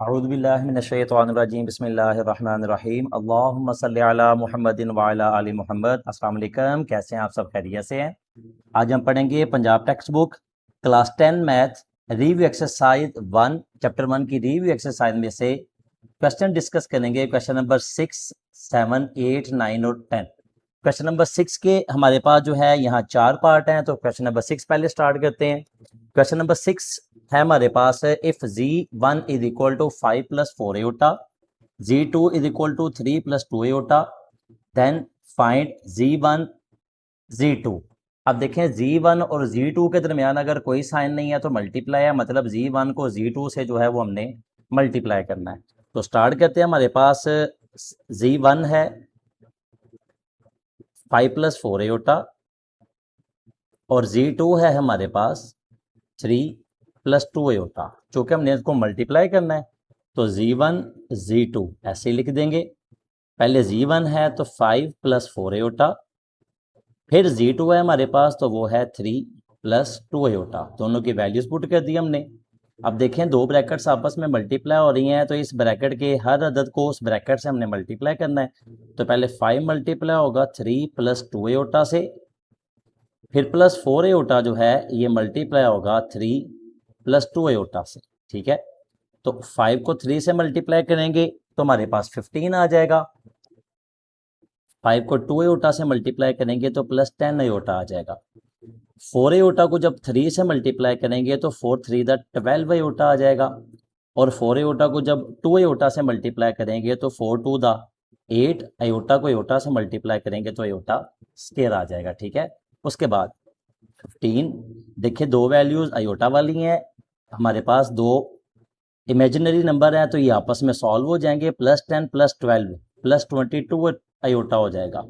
अऊज़ु बिल्लाहि मिनश्शैतानिर्रजीम बिस्मिल्लाहिर्रहमानिर्रहीम अल्लाहुम्मा सल्लि अला मुहम्मदिन व अला आलि मुहम्मद। अस्सलाम वालेकुम, कैसे हैं आप सब? खैरियत से हैं? आज हम पढ़ेंगे Punjab text book class 10 math review exercise 1 chapter 1 की रिव्यू एक्सरसाइज में से क्वेश्चन डिस्कस करेंगे। क्वेश्चन नंबर 6, 7, 8, 9 और 10। क्वेश्चन नंबर 6 के हमारे पास जो है यहाँ 4 पार्ट हैं, तो क्वेश्चन नंबर 6 पहले स्टार्ट करते हैं। क्वेश्चन नंबर 6 है हमारे पास, if z1 is equal to 5 plus 4 iota, z2 is equal to 3 plus 2 Etah, then find z1 z2। अब देखें z1 और z2 के दरमियान अगर कोई साइन नहीं है तो मल्टीप्लाई है, मतलब z1 को z2 से जो है वो हमने मल्टीप्लाई करना है। तो स्टार्ट करते हैं। हमारे पास z1 है 5 प्लस 4 एटा और z2 है हमारे पास 3 प्लस 2 एटा, चूंकि हमने इसको मल्टीप्लाई करना है तो z1 z2 ऐसे लिख देंगे। पहले z1 है तो 5 प्लस 4 एटा, फिर z2 है हमारे पास तो वो है 3 प्लस 2 एटा। दोनों की वैल्यूज पुट कर दी हमने। अब देखें दो ब्रैकेट्स आपस में मल्टीप्लाई हो रही हैं, तो इस ब्रैकेट के हर अदद को उस ब्रैकेट से हमने मल्टीप्लाई करना है। तो पहले 5 मल्टीप्लाई होगा 3 प्लस 2 एटा से, फिर प्लस 4 एटा जो है ये मल्टीप्लाई होगा 3 प्लस 2 एटा से। ठीक है, तो 5 को 3 से मल्टीप्लाई करेंगे तो हमारे पास 15 आ जाएगा। 5 को 2 एटा से मल्टीप्लाई करेंगे तो प्लस 10 एटा आ जाएगा। 4 एटा को जब 3 से मल्टीप्लाई करेंगे तो 4 3 12 एटा आ जाएगा। और 4 एटा को जब 2 एटा से मल्टीप्लाई करेंगे तो 4 2 8 एटा को एटा से मल्टीप्लाई करेंगे तो एटा स्क्वायर आ जाएगा। ठीक है, उसके बाद 15, देखिए दो वैल्यूज आयोटा वाली हैं, हमारे पास दो इमेजिनरी नंबर है तो ये आपस में सॉल्व हो जाएंगे। प्लस 10 प्लस 12 प्लस 22 आयोटा हो जाएगा,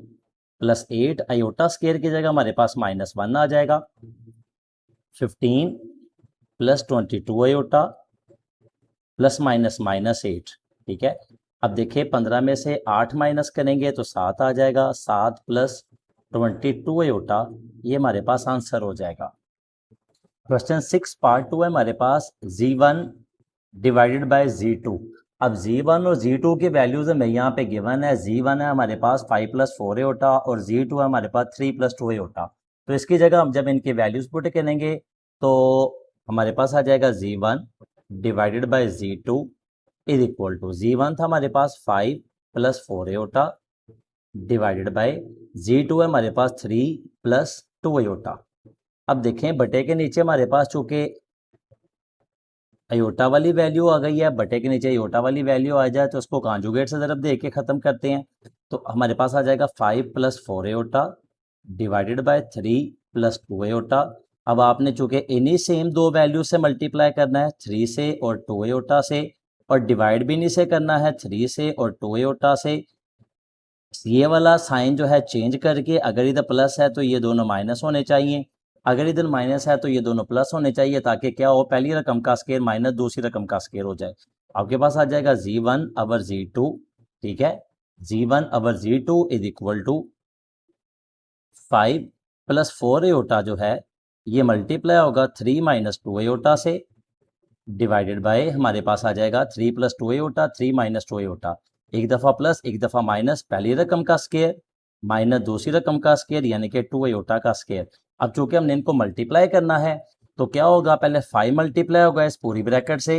प्लस 8 आयोटा स्क्वायर की जगह हमारे पास -1 आ जाएगा। 15 प्लस 22 आयोटा प्लस माइनस -8। ठीक है, अब देखिए 15 में से 8 माइनस करेंगे तो 7 आ जाएगा। 7 प्लस 22 आयोटा, ये हमारे पास आंसर हो जाएगा। क्वेश्चन 6 पार्ट 2 है हमारे पास, z1 डिवाइडेड बाय z2। अब z1 और z2 की वैल्यूज हमें यहाँ पे गिवन है। z1 है हमारे पास 5 प्लस 4 एटा और z2 है हमारे पास 3 प्लस 2 एटा। तो इसकी जगह हम जब इनकी वैल्यूज पुट करेंगे तो हमारे पास आ जाएगा z1 divided by z2 is equal to, z1 था हमारे पास 5 plus 4 Etah divided by z2 है हमारे पास 3 प्लस 2 एटा। अब देखें बटे के नीचे हमारे पास चूंकि अयोटा वाली वैल्यू आ गई है, बटे के नीचे अयोटा वाली वैल्यू आ जाए तो उसको कॉन्जुगेट से ज़रब दे के ख़त्म करते हैं। तो हमारे पास आ जाएगा 5 plus 4 aorta divided by 3 plus 2 aorta. अब आपने चूंकि इन्हीं सेम दो वैल्यू से मल्टीप्लाई करना है, 3 से और 2 एयोटा से, और डिवाइड भी इन्हीं से करना है, 3 से और 2 एयोटा से। ये वाला साइन जो है चेंज करके, अगर इधर प्लस है तो ये दोनों माइनस होने चाहिए, अगर इधर माइनस है तो ये दोनों प्लस होने चाहिए, ताकि क्या हो, पहली रकम का स्केयर माइनस दूसरी रकम का स्केयर हो जाए। आपके पास आ जाएगा z1 अवर z2। ठीक है, z1 over z2 is equal to 5 plus 4 iota जो है ये मल्टीप्लाई होगा 3 माइनस 2 एयोटा से, डिवाइडेड बाय हमारे पास आ जाएगा 3 प्लस 2 एयोटा 3 माइनस 2 एयोटा। एक दफ़ा प्लस एक दफ़ा माइनस, पहली रकम का स्केयर माइनस दूसरी रकम का स्केयर यानी कि 2 एयोटा का स्केयर। अब चूंकि हमने इनको मल्टीप्लाई करना है तो क्या होगा, पहले 5 मल्टीप्लाई होगा इस पूरी ब्रैकेट से,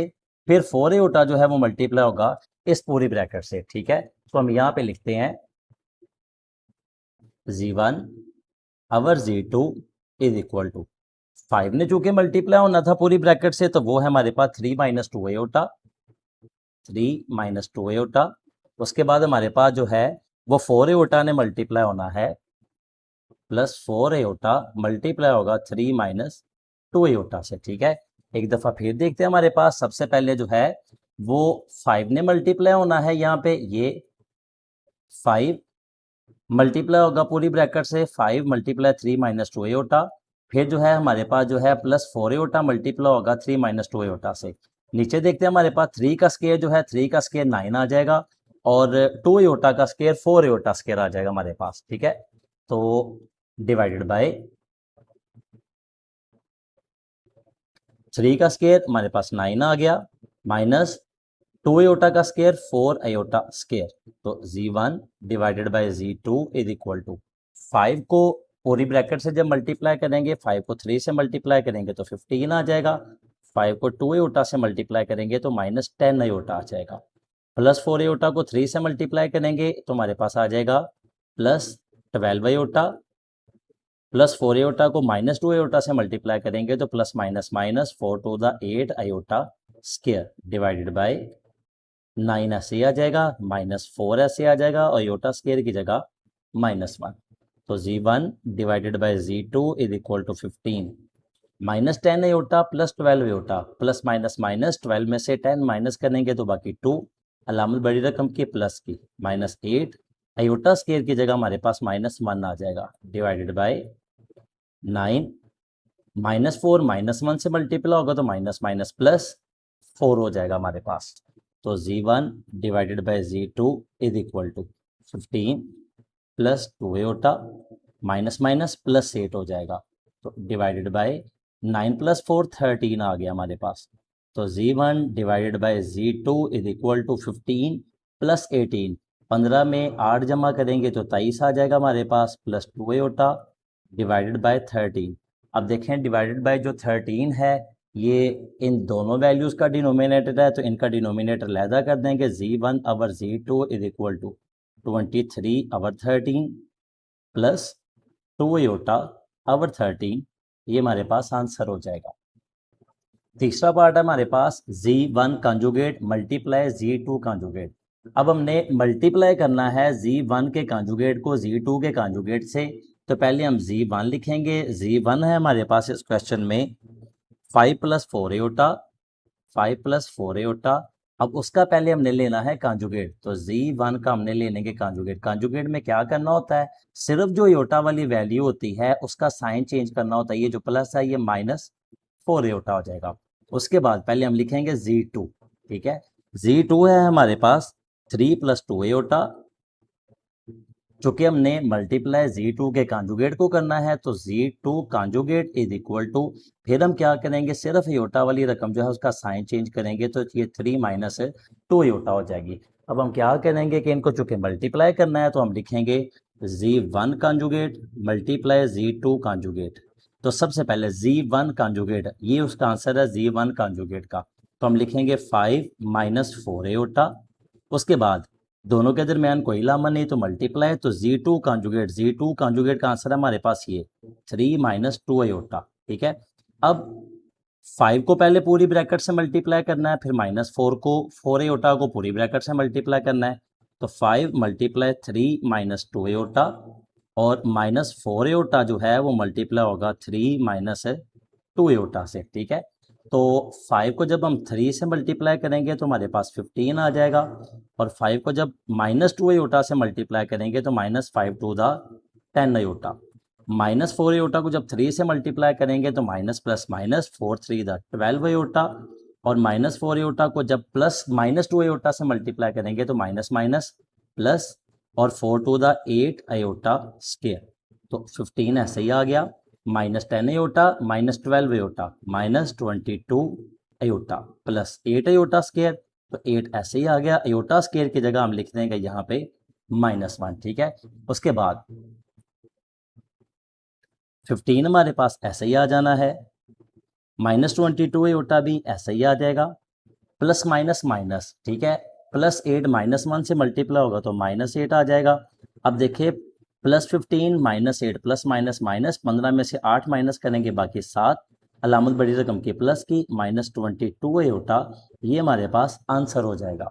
फिर 4 एयोटा जो है वो मल्टीप्लाई होगा इस पूरी ब्रैकेट से। ठीक है, तो हम यहाँ पे लिखते हैं z1 over z2 is equal to, 5 ने चूंकि मल्टीप्लाई होना था पूरी ब्रैकेट से तो वो है हमारे पास 3 माइनस 2 एयोटा, 3 माइनस 2 एयोटा। उसके बाद हमारे पास जो है वो 4 एयोटा ने मल्टीप्लाई होना है, प्लस 4 एयोटा मल्टीप्लाई होगा 3 माइनस 2 एयोटा से। ठीक है, एक दफ़ा फिर देखते हैं। हमारे पास सबसे पहले जो है वो 5 ने मल्टीप्लाई होना है, यहाँ पे ये 5 मल्टीप्लाई होगा पूरी ब्रैकेट से, 5 मल्टीप्लाई 3 माइनस 2 एयोटा, फिर जो है हमारे पास जो है प्लस 4 एयोटा मल्टीप्लाई होगा 3 माइनस 2 एयोटा से। नीचे देखते हैं हमारे पास 3 का स्केयर जो है 3 का स्केयर 9 आ जाएगा और 2 एयोटा का स्केयर 4 एयोटा स्केयर आ जाएगा हमारे पास। ठीक है, तो डिवाइडेड बाय 3 का स्केयर हमारे पास 9 आ गया, माइनस 2 आयोटा का स्केयर 4 आयोटा स्केयर, तो z1 divided by z2 is equal to 5 को पूरी ब्रैकेट से जब मल्टीप्लाई करेंगे, 5 को 3 से मल्टीप्लाई करेंगे तो 15 आ जाएगा, 5 को 2 आयोटा से मल्टीप्लाई करेंगे तो -10 आयोटा आ जाएगा, प्लस 4 आयोटा को 3 से मल्टीप्लाई करेंगे तो हमारे पास आ जाएगा +12 आयोटा, प्लस 4 आयोटा को -2 आयोटा से मल्टीप्लाई करेंगे तो plus minus minus 4 to the 8 iota square divided by 9 ऐसे आ जाएगा, -4 ऐसे आ जाएगा और आयोटा स्केयर की जगह -1, तो z1 divided by z2 is equal to 15, -10 iota plus 12 iota, plus minus minus 12 में से 10 माइनस करेंगे तो बाकी 2, अलामत बड़ी रकम की प्लस की, -8 आयोटा स्केयर की जगह हमारे पास -1 आ जाएगा, डिवाइडेड बाय 9, -4 -1 से मल्टीप्लाई होगा तो माइनस माइनस प्लस 4 हो जाएगा हमारे पास, तो z1 divided by z2 is equal to 15 plus 2 iota minus minus plus 8 हो जाएगा, तो डिवाइडेड बाय 9 प्लस 4 13 आ गया हमारे पास, तो z1 divided by z2 is equal to 15 plus 18, 15 में 8 जमा करेंगे तो 23 आ जाएगा हमारे पास, प्लस 2 आयोटा डिवाइडेड बाय 13। अब देखें डिवाइडेड बाय जो 13 है ये इन दोनों वैल्यूज़ का डिनोमिनेटर है, तो इनका डिनोमिनेटर लहदा कर देंगे, z1 over z2 is equal to 23 over 13 plus 2 iota over 13, ये हमारे पास आंसर हो जाएगा। तीसरा पार्ट है हमारे पास z1 conjugate multiply z2 conjugate. अब हमने मल्टीप्लाई करना है z1 के कंजुगेट को z2 के कंजुगेट से, तो पहले हम z1 लिखेंगे, z1 है हमारे पास इस क्वेश्चन में 5 + 4 आयोटा, 5 + 4 आयोटा, अब उसका पहले हमने लेना है कंजुगेट, तो z1 का हमने ले लेंगे कंजुगेट। कंजुगेट में क्या करना होता है, सिर्फ जो आयोटा वाली वैल्यू होती है उसका साइन चेंज करना होता है, ये जो प्लस है ये -4 आयोटा हो जाएगा। उसके बाद पहले हम लिखेंगे z2, ठीक है, z2 है हमारे पास 3 + 2 आयोटा, चूंकि हमने मल्टीप्लाई z2 के कंजुगेट को करना है तो z2 conjugate is equal to, फिर हम क्या करेंगे सिर्फ आयोटा वाली रकम जो है उसका साइन चेंज करेंगे तो ये 3 - 2 आयोटा हो जाएगी। अब हम क्या करेंगे कि इनको चूंकि मल्टीप्लाई करना है तो हम लिखेंगे z1 conjugate multiply z2 conjugate, तो सबसे पहले z1 कंजुगेट ये उसका आंसर है z1 कंजुगेट का, तो हम लिखेंगे 5 - 4 आयोटा, उसके बाद दोनों के दरमियान कोई लामा नहीं तो मल्टीप्लाई, तो z2 कंजुगेट का आंसर है हमारे पास ये 3 - 2 आयोटा, ठीक है। अब 5 को पहले पूरी ब्रैकेट से मल्टीप्लाई करना है, फिर -4 को 4 आयोटा को पूरी ब्रैकेट से मल्टीप्लाई करना है, तो 5 × 3 - 2 आयोटा और -4 आयोटा जो है वो मल्टीप्लाई होगा 3 - 2 आयोटा से, ठीक है। तो 5 को जब हम 3 से मल्टीप्लाई करेंगे तो हमारे पास 15 आ जाएगा, और 5 को जब -2 आयोटा से मल्टीप्लाई करेंगे तो -5 टू द 10 आयोटा, -4 आयोटा को जब 3 से मल्टीप्लाई करेंगे तो minus plus minus 4 3 the 12 iota, और -4 आयोटा को जब +-2 आयोटा से मल्टीप्लाई करेंगे तो माइनस माइनस प्लस और 4 टू द 8 आयोटा स्क्वायर, तो 15 ऐसे ही आ गया, -10 iota -12 iota -22 iota plus 8 iota square, तो 8 ऐसे ही आ गया, आयोटा स्क्वायर की जगह हम लिख देंगे यहाँ पे -1, ठीक है। उसके बाद 15 हमारे पास ऐसे ही आ जाना है, -22 आयोटा भी ऐसे ही आ जाएगा, प्लस माइनस माइनस, ठीक है, +8 -1 से मल्टीप्लाई होगा तो -8 आ जाएगा। अब देखिए +15 -8 प्लस माइनस माइनस 15 में से 8 माइनस करेंगे बाकी 7, अलामत बड़ी रकम की प्लस की, -22 आयोटा, ये हमारे पास आंसर हो जाएगा।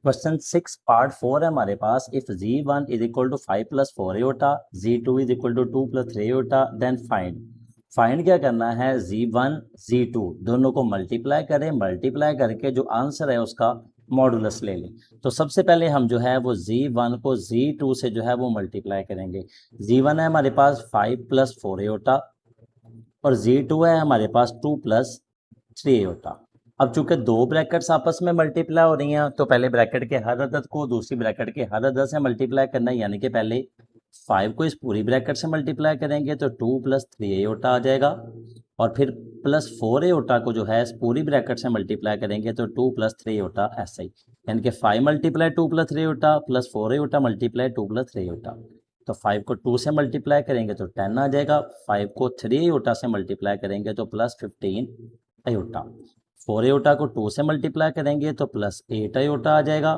क्वेश्चन 6 पार्ट 4 है हमारे पास, if z1 is equal to 5 + 4 iota, z2 is equal to 2 + 3 iota, then find क्या करना है, z1 z2 दोनों को मल्टीप्लाई करें, मल्टीप्लाई करके जो आंसर है उसका मॉडुलस ले लें। तो सबसे पहले हम जो है वो z1 को z2 से जो है वो मल्टीप्लाई करेंगे। z1 है हमारे पास 5 + 4 आयोटा और z2 है हमारे पास 2 + 3 आयोटा। अब चूंकि दो ब्रैकेट्स आपस में मल्टीप्लाई हो रही हैं तो पहले ब्रैकेट के हर अदद को दूसरी ब्रैकेट के हर अदद से मल्टीप्लाई करना है, यानी कि पहले 5 को इस पूरी ब्रैकेट से मल्टीप्लाई करेंगे तो 2 + 3 आयोटा आ जाएगा, और फिर प्लस 4 आयोटा को जो है इस पूरी ब्रैकेट से मल्टीप्लाई करेंगे तो 2 + 3 आयोटा ऐसा ही, यानी कि 5 multiply 2 + 3 iota plus 4 iota multiply 2 + 3 iota. तो 5 को 2 से मल्टीप्लाई करेंगे तो 10 आ जाएगा, 5 को 3 आयोटा से मल्टीप्लाई करेंगे तो प्लस 15 आयोटा, 4 आयोटा को 2 से मल्टीप्लाई करेंगे तो प्लस 8 आयोटा आ जाएगा,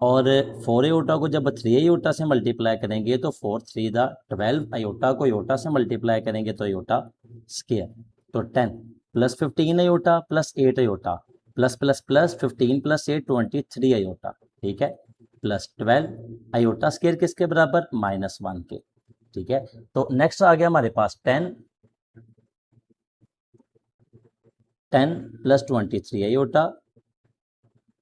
और 4 आयोटा को जब 3 आयोटा से मल्टीप्लाई करेंगे तो 4 3 दा 12, आयोटा को आयोटा से मल्टीप्लाई करेंगे तो आयोटा स्क्वायर, तो 10 plus 15 iota plus 8 iota plus plus plus 15 + 8 23 iota, ठीक है, प्लस 12 आयोटा स्क्वायर किसके बराबर, -1 के, ठीक है। तो नेक्स्ट आ गया हमारे पास 10 + 23 आयोटा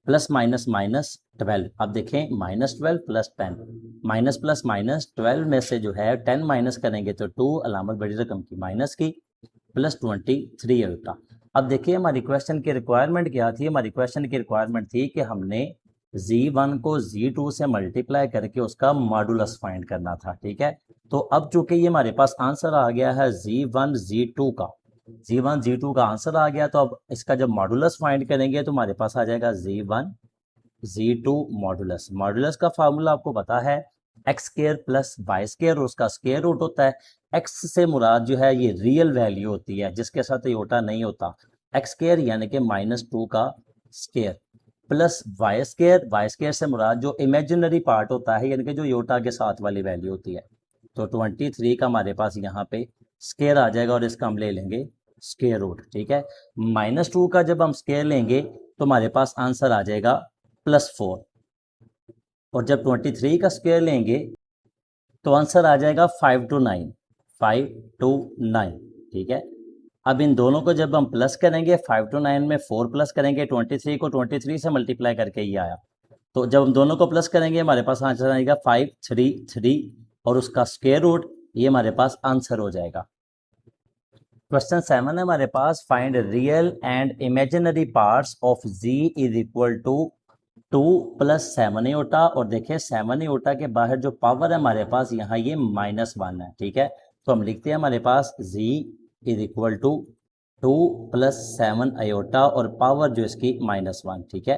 प्लस माइनस माइनस 12। अब देखें -12 + 10, माइनस प्लस माइनस 12 में से जो है 10 माइनस करेंगे तो 2, अलामत बड़ी रकम की माइनस की, प्लस 23 आयोटा। अब देखिए हमारी क्वेश्चन की रिक्वायरमेंट क्या थी, हमारी क्वेश्चन की रिक्वायरमेंट थी कि हमने Z1 को Z2 से मल्टीप्लाई करके उसका मॉडुलस फाइंड करना था, ठीक है। तो अब चूंकि ये हमारे पास आंसर आ गया है Z1 Z2 का, Z1 Z2 का आंसर आ गया, तो अब इसका जब मॉडुलस फाइंड करेंगे तो हमारे पास आ जाएगा Z1 Z2 मॉडुलस। मॉडुलस का फार्मूला आपको पता है x² + y², उसका स्क्वायर रूट होता है। x से मुराद जो है ये रियल वैल्यू होती है जिसके साथ योटा नहीं होता, x² यानी कि -2 का स्क्वायर, प्लस y² से मुराद जो इमेजिनरी पार्ट होता है यानी कि जो योटा के साथ वाली वैल्यू होती है। तो 23 का हमारे पास यहाँ पे स्क्वायर आ जाएगा और इसका हम ले लेंगे स्क्वायर रूट, ठीक है। -2 का जब हम स्क्वायर लेंगे तो हमारे पास आंसर आ जाएगा +4, और जब 23 का स्क्वायर लेंगे तो आंसर आ जाएगा 5 to 9, 5 to 9, ठीक है। अब इन दोनों को जब हम प्लस करेंगे 5 to 9 में 4 प्लस करेंगे, 23 को 23 से मल्टीप्लाई करके ये आया, तो जब हम दोनों को प्लस करेंगे हमारे पास आंसर आएगा 533 और उसका स्क्वायर रूट, ये हमारे पास आंसर हो जाएगा। क्वेश्चन 7 है हमारे पास, find real and imaginary parts of z = 2 + 7 iota, और देखिए 7 आयोटा के बाहर जो पावर है हमारे पास यहाँ ये -1 है, ठीक है। तो हम लिखते हैं हमारे पास z = 2 + 7 आयोटा और पावर जो इसकी -1, ठीक है।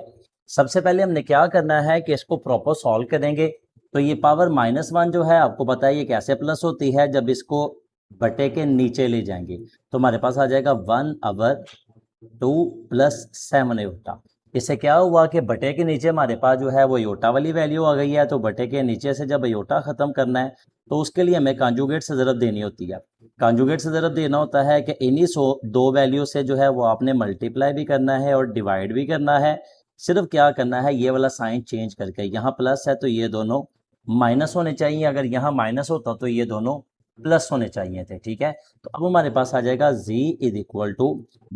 सबसे पहले हमने क्या करना है कि इसको प्रॉपर सॉल्व करेंगे। तो ये पावर -1 जो है आपको पता है ये कैसे प्लस होती है, जब इसको बटे के नीचे ले जाएंगे तो हमारे पास आ जाएगा 1/2 + 7 आयोटा। इससे क्या हुआ कि बटे के नीचे हमारे पास जो है वो योटा वाली वैल्यू आ गई है, तो बटे के नीचे से जब योटा खत्म करना है तो उसके लिए हमें कॉन्जुगेट से ज़रब देनी होती है। कॉन्जुगेट से ज़रब देना होता है कि इन्हीं दो वैल्यू से जो है वो आपने मल्टीप्लाई भी करना है और डिवाइड भी करना है। सिर्फ क्या करना है, ये वाला साइन चेंज करके, यहाँ प्लस है तो ये दोनों माइनस होने चाहिए, अगर यहाँ माइनस होता तो ये दोनों प्लस होने चाहिए थे, ठीक है। तो अब हमारे पास आ जाएगा z =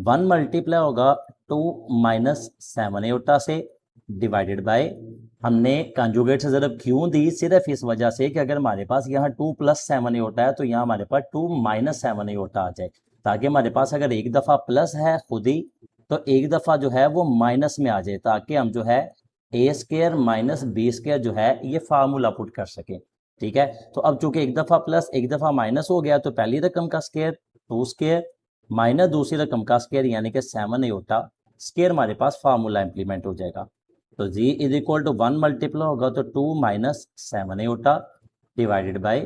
1 मल्टीप्लाई होगा 2 - 7 आयोटा से, डिवाइडेड बाय, हमने कॉन्जुगेट से ज़रब क्यों दी, सिर्फ इस वजह से कि अगर हमारे पास यहाँ 2 + 7 आयोटा है तो यहाँ हमारे पास 2 - 7 आयोटा आ जाए, ताकि हमारे पास अगर एक दफ़ा प्लस है खुद ही तो एक दफ़ा जो है वो माइनस में आ जाए, ताकि हम जो है a² - b² जो है ये फार्मूला पुट कर सकें, ठीक है। तो अब चूंकि एक दफ़ा प्लस एक दफ़ा माइनस हो गया तो पहली रकम का स्क्वायर 2² माइनस दूसरी रकम का स्क्वायर यानी कि 7 आयोटा स्क्वायर हमारे पास फार्मूला इंप्लीमेंट हो जाएगा। तो z = 1 मल्टीप्लाई होगा तो 2 - 7 आयोटा डिवाइडेड बाय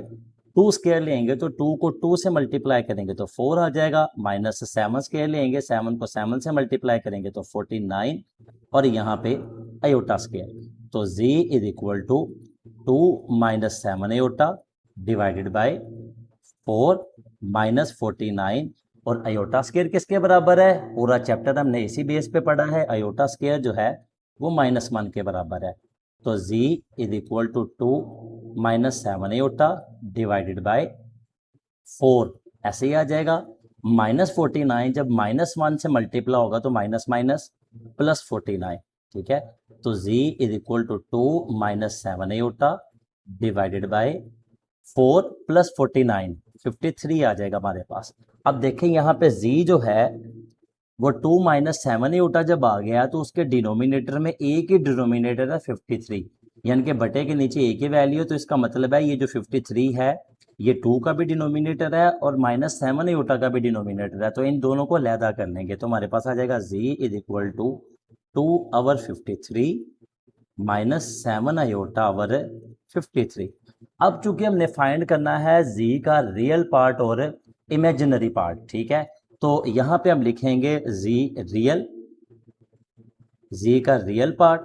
2 स्क्वायर लेंगे तो 2 को 2 से मल्टीप्लाई करेंगे तो 4 आ जाएगा, -7 स्क्वायर लेंगे 7 को 7 से मल्टीप्लाई करेंगे तो 49, और यहाँ पे आयोटा स्क्वायर, तो z = 2 - 7 आयोटा डिवाइडेड बाय 4 - 49, और आयोटा स्क्वायर किसके बराबर है, पूरा चैप्टर हमने इसी बेस पे पढ़ा है, आयोटा स्क्वायर जो है वो -1 के बराबर है। तो z = 2 - 7 आयोटा डिवाइडेड बाय 4 ऐसे ही आ जाएगा, -49 जब -1 से मल्टीप्लाई होगा तो माइनस माइनस प्लस 49, ठीक है। तो z = 2 - 7 आयोटा डिवाइडेड बाय 4 + 49 53 आ जाएगा हमारे पास। अब देखें यहाँ पे z जो है वो 2 - 7 आयोटा जब आ गया तो उसके डिनोमिनेटर में एक ही डिनोमिनेटर है 53, यानी कि बटे के नीचे ए की वैल्यू, तो इसका मतलब है ये जो 53 है ये 2 का भी डिनोमिनेटर है और -7 आयोटा का भी डिनोमिनेटर है, तो इन दोनों को अलहदा कर लेंगे तो हमारे पास आ जाएगा z is equal to 2/53 -7 iota over 53। अब चूंकि हमने फाइंड करना है z का रियल पार्ट और इमेजिनरी पार्ट, ठीक है, तो यहाँ पे हम लिखेंगे z का रियल पार्ट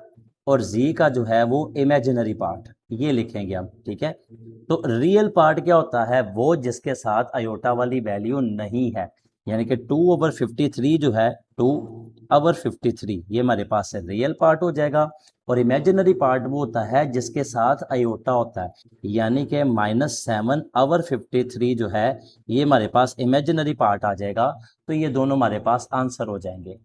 और z का जो है वो इमेजिनरी पार्ट, ये लिखेंगे हम, ठीक है। तो रियल पार्ट क्या होता है, वो जिसके साथ आयोटा वाली वैल्यू नहीं है, यानी कि 2/53 जो है 2/53 ये हमारे पास है रियल पार्ट हो जाएगा, और इमेजिनरी पार्ट वो होता है जिसके साथ आयोटा होता है, यानी कि -7/53 जो है ये हमारे पास इमेजिनरी पार्ट आ जाएगा। तो ये दोनों हमारे पास आंसर हो जाएंगे।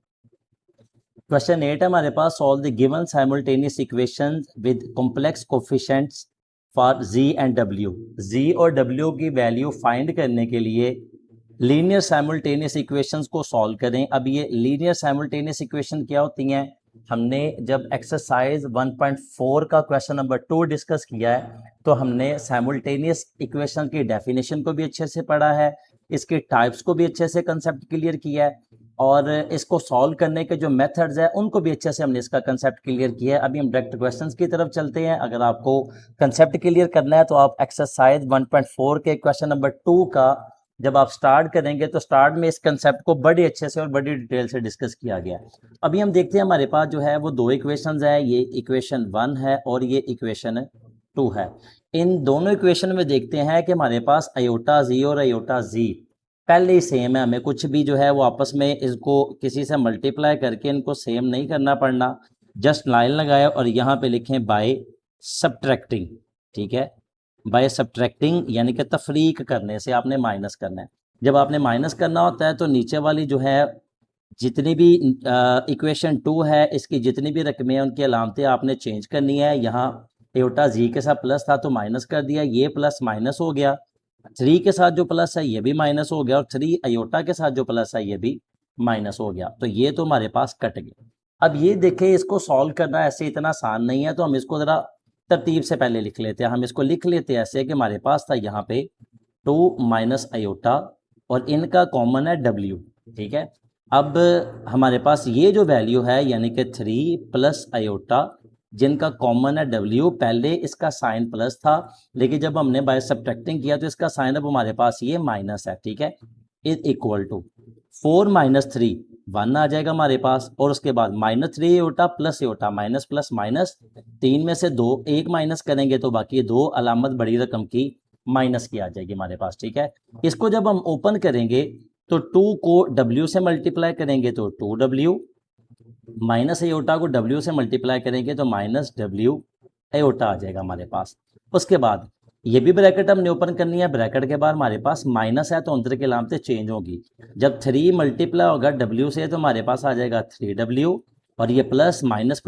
क्वेश्चन 8 है हमारे पास, solve the given simultaneous equation with complex coefficients for z and w। z और w की वैल्यू फाइंड करने के लिए लीनियर साइमल्टेनियस इक्वेशंस को सॉल्व करें। अब ये लीनियर साइमल्टेनियस इक्वेशन क्या होती हैं, हमने जब एक्सरसाइज 1.4 का क्वेश्चन नंबर 2 डिस्कस किया है तो हमने साइमल्टेनियस इक्वेशन की डेफिनेशन को भी अच्छे से पढ़ा है, इसके टाइप्स को भी अच्छे से कंसेप्ट क्लियर किया है, और इसको सॉल्व करने के जो मेथड्स है उनको भी अच्छे से हमने इसका कंसेप्ट क्लियर किया है। अभी हम डायरेक्ट क्वेश्चंस की तरफ चलते हैं। अगर आपको कंसेप्ट क्लियर करना है तो आप एक्सरसाइज 1.4 के क्वेश्चन नंबर 2 का जब आप स्टार्ट करेंगे तो स्टार्ट में इस कंसेप्ट को बड़े अच्छे से और बड़ी डिटेल से डिस्कस किया गया है। अभी हम देखते हैं हमारे पास जो है वो दो इक्वेशंस है, ये इक्वेशन 1 है और ये इक्वेशन 2 है। इन दोनों इक्वेशन में देखते हैं कि हमारे पास आयोटा जी और आयोटा जी पहले ही सेम है, हमें कुछ भी जो है वो आपस में इसको किसी से मल्टीप्लाई करके इनको सेम नहीं करना पड़ना, जस्ट लाइन लगाए और यहाँ पे लिखें बाय सब्ट्रैक्टिंग, ठीक है, बाय सब्ट्रैक्टिंग यानी कि तफरीक करने से आपने माइनस करना है। जब आपने माइनस करना होता है तो नीचे वाली जो है जितनी भी इक्वेशन 2 है इसकी जितनी भी रकमें हैं उनकी अलामतें आपने चेंज करनी है। यहाँ आयोटा जी के साथ प्लस था तो माइनस कर दिया, ये प्लस माइनस हो गया, 3 के साथ जो प्लस है ये भी माइनस हो गया, और 3 आयोटा के साथ जो प्लस है ये भी माइनस हो गया, तो ये तो हमारे पास कट गया। अब ये देखें, इसको सॉल्व करना ऐसे इतना आसान नहीं है, तो हम इसको ज़रा तरतीब से पहले लिख लेते हैं। हम इसको लिख लेते हैं ऐसे कि हमारे पास था यहाँ पे 2 माइनस आयोटा और इनका कॉमन है w, ठीक है। अब हमारे पास ये जो वैल्यू है यानी कि 3 प्लस आयोटा जिनका कॉमन है w, पहले इसका साइन प्लस था लेकिन जब हमने बाय सब्ट्रैक्टिंग किया तो इसका साइन अब हमारे पास ये माइनस है, ठीक है, इज इक्वल टू 4 माइनस 3 1 आ जाएगा हमारे पास, और उसके बाद -3 iota plus iota minus plus minus, 3 में से 2 1 माइनस करेंगे तो बाकी 2 अलामत बड़ी रकम की माइनस की आ जाएगी हमारे पास, ठीक है। इसको जब हम ओपन करेंगे तो 2 को w से मल्टीप्लाई करेंगे तो 2w, माइनस आयोटा को w से मल्टीप्लाई करेंगे तो -w आयोटा आ जाएगा हमारे पास। उसके बाद ये भी ब्रैकेट हमने ओपन करनी है, ब्रैकेट के बाद हमारे पास माइनस है तो अंदर की अलामतें चेंज होगी। जब 3 मल्टीप्लाई होगा w से तो हमारे पास आ जाएगा 3w, और ये प्लस माइनस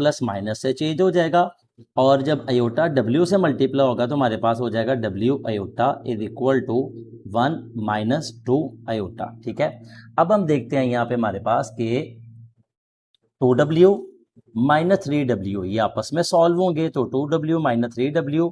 से चेंज हो जाएगा, और जब आयोटा w से मल्टीप्लाई होगा तो हमारे पास हो जाएगा w iota is equal to 1 minus 2 iota, ठीक है। अब हम देखते हैं यहाँ पे हमारे पास कि 2w माइनस 3w ये आपस में सॉल्व होंगे, तो 2w minus 3w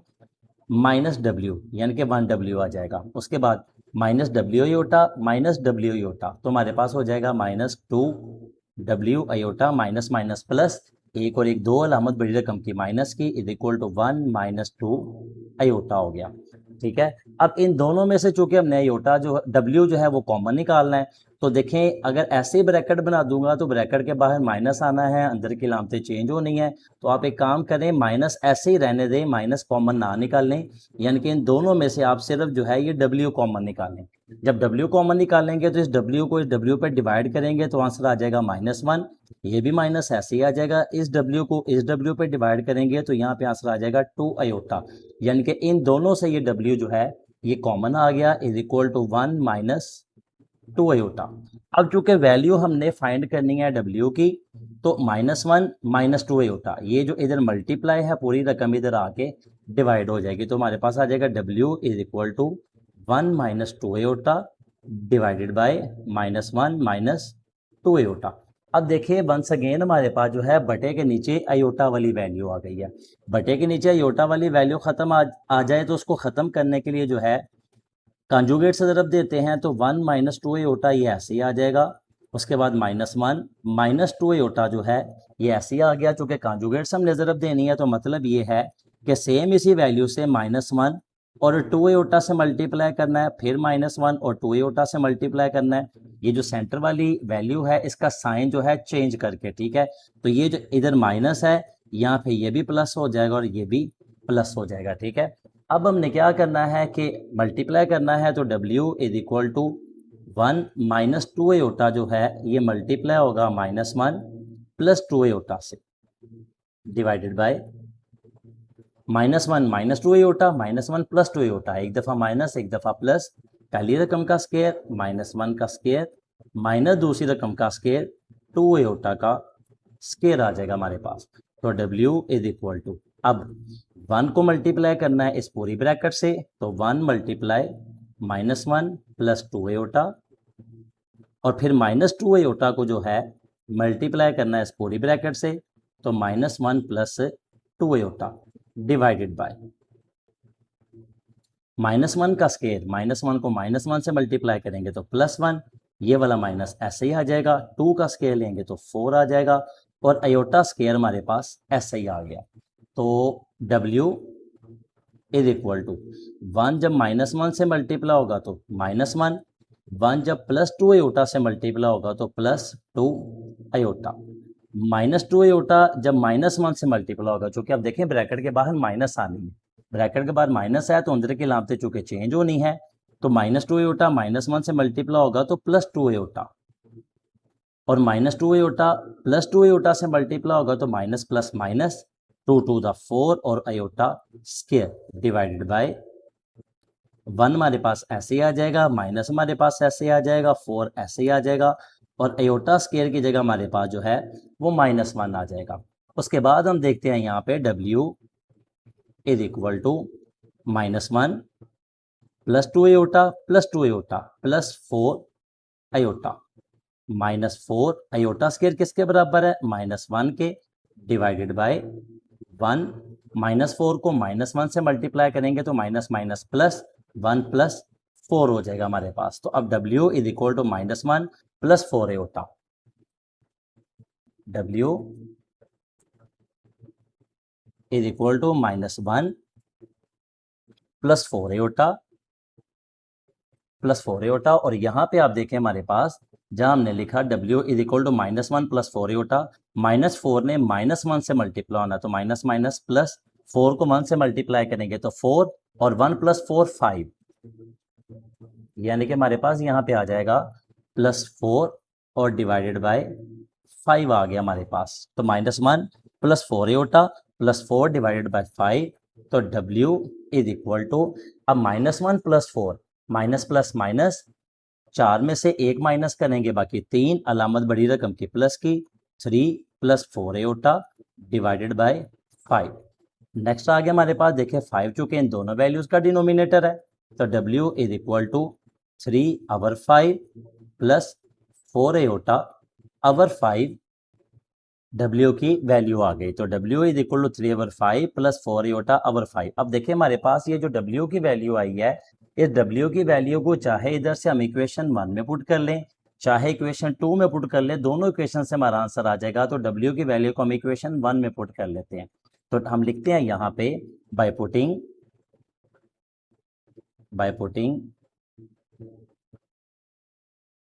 minus w यानी कि 1w आ जाएगा। उसके बाद minus w iota minus w iota, तो हमारे पास हो जाएगा -2w iota minus minus plus, एक और एक 2 अलामत बड़ी रकम की माइनस की, is equal to 1 minus 2 iota हो गया, ठीक है। अब इन दोनों में से चूंकि हमने आयोटा जो w जो है वो कॉमन निकालना है, तो देखें अगर ऐसे ब्रैकेट बना दूंगा तो ब्रैकेट के बाहर माइनस आना है, अंदर की अलामतें चेंज होनी है, तो आप एक काम करें माइनस ऐसे ही रहने दें, माइनस कॉमन ना निकालें, यानी कि इन दोनों में से आप सिर्फ जो है ये w कॉमन निकालें। जब w कॉमन निकालेंगे तो इस w को इस w पर डिवाइड करेंगे तो आंसर आ जाएगा -1, ये भी माइनस ऐसे ही आ जाएगा, इस w को इस w पर डिवाइड करेंगे तो यहाँ पे आंसर आ जाएगा 2 आयोटा, यानी कि इन दोनों से ये w जो है ये कॉमन आ गया, is equal to 1 minus 2 iota. अब चूंकि वैल्यू हमने फाइंड करनी है w की, तो -1 माइनस 2 आयोटा, ये जो इधर मल्टीप्लाई है पूरी रकम इधर आके डिवाइड हो जाएगी, तो हमारे पास आ जाएगा w is equal to 1 minus 2 iota divided by -1 minus 2 iota. अब देखिए वंस अगेन हमारे पास जो है बटे के नीचे आयोटा वाली वैल्यू आ गई है। बटे के नीचे आयोटा वाली वैल्यू खत्म आ जाए तो उसको ख़त्म करने के लिए जो है कॉन्जुगेट से ज़रब देते हैं, तो 1 माइनस टू आयोटा ये ऐसे ही आ जाएगा। उसके बाद -1 माइनस टू आयोटा जो है ये ऐसे ही आ गया। चूँकि कॉन्जुगेट से हमने ज़रब देनी है तो मतलब ये है कि सेम इसी वैल्यू से -1 और 2 आयोटा से मल्टीप्लाई करना है, फिर -1 और 2 आयोटा से मल्टीप्लाई करना है। ये जो सेंटर वाली वैल्यू है इसका साइन जो है चेंज करके, ठीक है। तो ये जो इधर माइनस है यहाँ पे ये भी प्लस हो जाएगा और ये भी प्लस हो जाएगा, ठीक है। अब हमने क्या करना है कि मल्टीप्लाई करना है, तो W is equal to 1 minus two iota जो है ये मल्टीप्लाई होगा -1 प्लस 2 आयोटा से, divided by -1 minus two iota, -1 plus 2 iota, एक दफ़ा माइनस एक दफ़ा प्लस, पहली रकम का स्केयर -1 का स्केयर माइनस दूसरी रकम का स्केयर 2 आयोटा का स्केयर आ जाएगा हमारे पास। तो W इज इक्वल टू, अब 1 को मल्टीप्लाई करना है इस पूरी ब्रैकेट से, तो 1 मल्टीप्लाई -1 प्लस 2 आयोटा, और फिर -2 आयोटा को जो है मल्टीप्लाई करना है इस पूरी ब्रैकेट से, तो -1 प्लस 2 आयोटा डिवाइडेड बाय -1 का स्केयर, -1 को -1 से मल्टीप्लाई करेंगे तो +1, ये वाला माइनस ऐसे ही आ जाएगा, 2 का स्केयर लेंगे तो 4 आ जाएगा, और आयोटा स्केयर हमारे पास ऐसे ही आ गया। तो W इज इक्वल टू 1 जब -1 से मल्टीप्लाई होगा तो -1, 1 जब +2 आयोटा से मल्टीप्लाई होगा तो +2 आयोटा, -2 आयोटा जब -1 से मल्टीप्लाई होगा, चूंकि अब देखें ब्रैकेट के बाहर माइनस आनी है, ब्रैकेट के बाद माइनस है तो अंदर की लामतें चूंकि चेंज होनी है, तो -2 आयोटा -1 से मल्टीप्लाई होगा तो +2 आयोटा, और -2 आयोटा +2 आयोटा से मल्टीप्लाई होगा तो minus plus minus 2 to the 4 और आयोटा स्केयर डिवाइडेड बाय 1 हमारे पास ऐसे ही आ जाएगा, माइनस हमारे पास ऐसे ही आ जाएगा, 4 ऐसे ही आ जाएगा, और आयोटा स्केयर की जगह हमारे पास जो है वो -1 आ जाएगा। उसके बाद हम देखते हैं यहाँ पे W is equal to -1 plus 2 iota plus 2 iota plus 4 iota, -4 iota square किसके बराबर है, -1 के, डिवाइडेड बाय 1, -4 को -1 से मल्टीप्लाई करेंगे तो माइनस माइनस प्लस 1 प्लस 4 हो जाएगा हमारे पास। तो अब W is equal to -1 plus 4 iota, W is equal to -1 plus 4 iota plus 4 iota, और यहाँ पे आप देखें हमारे पास जहां हमने लिखा W is equal to -1 plus 4 iota, -4 ने -1 से मल्टीप्लाई होना, तो माइनस माइनस प्लस 4 को 1 से मल्टीप्लाई करेंगे तो 4, और 1 प्लस 4 5, यानी कि हमारे पास यहाँ पे आ जाएगा +4 और डिवाइडेड बाय 5 आ गया हमारे पास। तो -1 plus 4 iota plus 4 divided by 5, तो W इज इक्वल टू, अब -1 प्लस 4, माइनस प्लस माइनस, 4 में से 1 माइनस करेंगे बाकी 3, अलामत बड़ी रकम की प्लस की, 3 plus 4 iota divided by 5। Next आ गया हमारे पास, देखिए 5 चूंकि इन दोनों वैल्यूज का डिनोमिनेटर है, तो W is equal to 3 over 5 plus 4 iota over 5, W की वैल्यू आ गई, तो W is equal to 3 over 5 plus 4 iota over 5। अब देखिए हमारे पास ये जो W की वैल्यू आई है, इस W की वैल्यू को चाहे इधर से हम इक्वेशन 1 में पुट कर लें, चाहे इक्वेशन 2 में पुट कर लें, दोनों इक्वेशन से हमारा आंसर आ जाएगा। तो W की वैल्यू को हम इक्वेशन 1 में पुट कर लेते हैं, तो हम लिखते हैं यहाँ पे by putting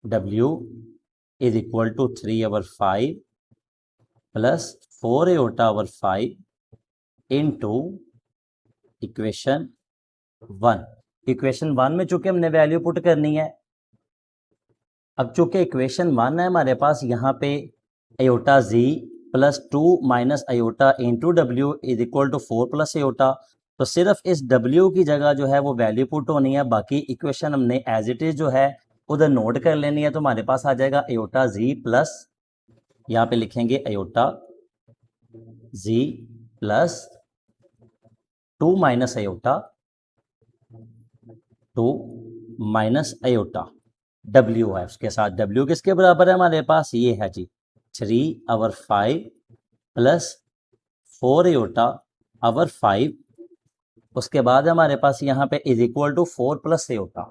W is equal to 3 over 5 plus 4 iota over 5 into equation 1। Equation 1 में चूंकि हमने वैल्यू पुट करनी है, अब चूंकि इक्वेशन 1 है हमारे पास, यहाँ पे iota Z plus 2 minus iota into W is equal to 4 plus iota, तो सिर्फ इस W की जगह जो है वो वैल्यू पुट होनी है, बाकी इक्वेशन हमने एज इट इज जो है उधर नोट कर लेनी है। तो हमारे पास आ जाएगा आयोटा Z प्लस, यहाँ पे लिखेंगे iota Z plus 2 minus iota 2 minus iota W है, उसके साथ W किसके बराबर है हमारे पास, ये है जी 3/5 प्लस 4/5। उसके बाद हमारे पास यहाँ पे is equal to 4 plus iota,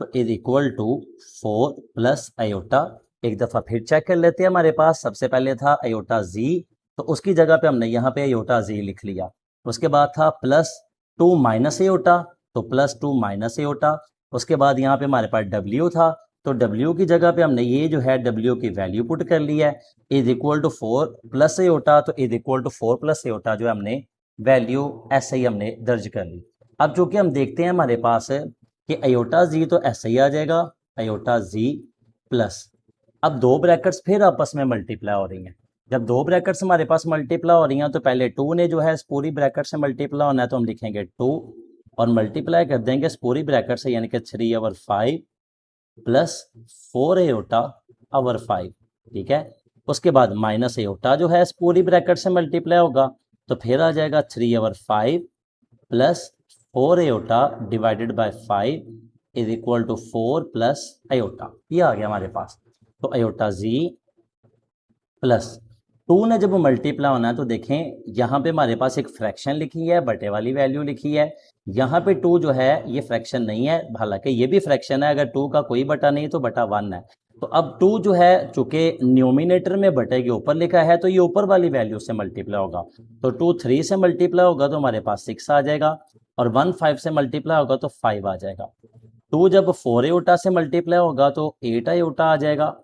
तो is equal to 4 plus iota. एक दफ़ा फिर चेक कर लेते हैं। हमारे पास सबसे पहले था आयोटा जी, तो उसकी जगह पे हमने यहाँ पे आयोटा जी लिख लिया। उसके बाद था प्लस 2 माइनस आयोटा, तो प्लस 2 माइनस आयोटा। उसके बाद यहाँ पे हमारे पास डब्ल्यू था, तो डब्ल्यू की जगह पे हमने ये जो है डब्ल्यू की वैल्यू पुट कर ली है, is equal to 4 plus iota, तो is equal to 4 plus iota जो है हमने वैल्यू ऐसे ही हमने दर्ज कर ली। अब चूंकि हम देखते हैं हमारे पास कि आयोटा जी तो ऐसे ही आ जाएगा, आयोटा जी प्लस, अब दो ब्रैकेट्स फिर आपस में मल्टीप्लाई हो रही हैं। जब दो ब्रैकेट्स हमारे पास मल्टीप्लाई हो रही हैं तो पहले 2 ने जो है इस पूरी ब्रैकेट से मल्टीप्लाई होना है, तो हम लिखेंगे 2 और मल्टीप्लाई कर देंगे इस पूरी ब्रैकेट से, यानी कि 3/5 प्लस 4/5, ठीक है। उसके बाद माइनस आयोटा जो है इस पूरी ब्रैकेट से मल्टीप्लाई होगा, तो फिर आ जाएगा 3/5 plus 4/5 divided by 5 is equal to 4 plus iota. ये आ गया हमारे पास। तो आयोटा जी प्लस 2 ने जब मल्टीप्लाई होना है तो देखें यहाँ पे हमारे पास एक फ्रैक्शन लिखी है, बटे वाली वैल्यू लिखी है। यहाँ पे 2 जो है ये फ्रैक्शन नहीं है, हालांकि ये भी फ्रैक्शन है, अगर 2 का कोई बटा नहीं तो बटा 1 है। तो अब 2 जो है चूंकि न्यूमिनेटर में बटे के ऊपर लिखा है तो ये ऊपर वाली वैल्यू से मल्टीप्लाई होगा, तो 2 3 से मल्टीप्लाई होगा तो हमारे पास 6 आ जाएगा, और 1 5 से मल्टीप्लाई होगा तो 5 आ जाएगा। 2 जब 4 आयोटा से मल्टीप्लाई होगा तो 8 आयोटा आ जाएगा,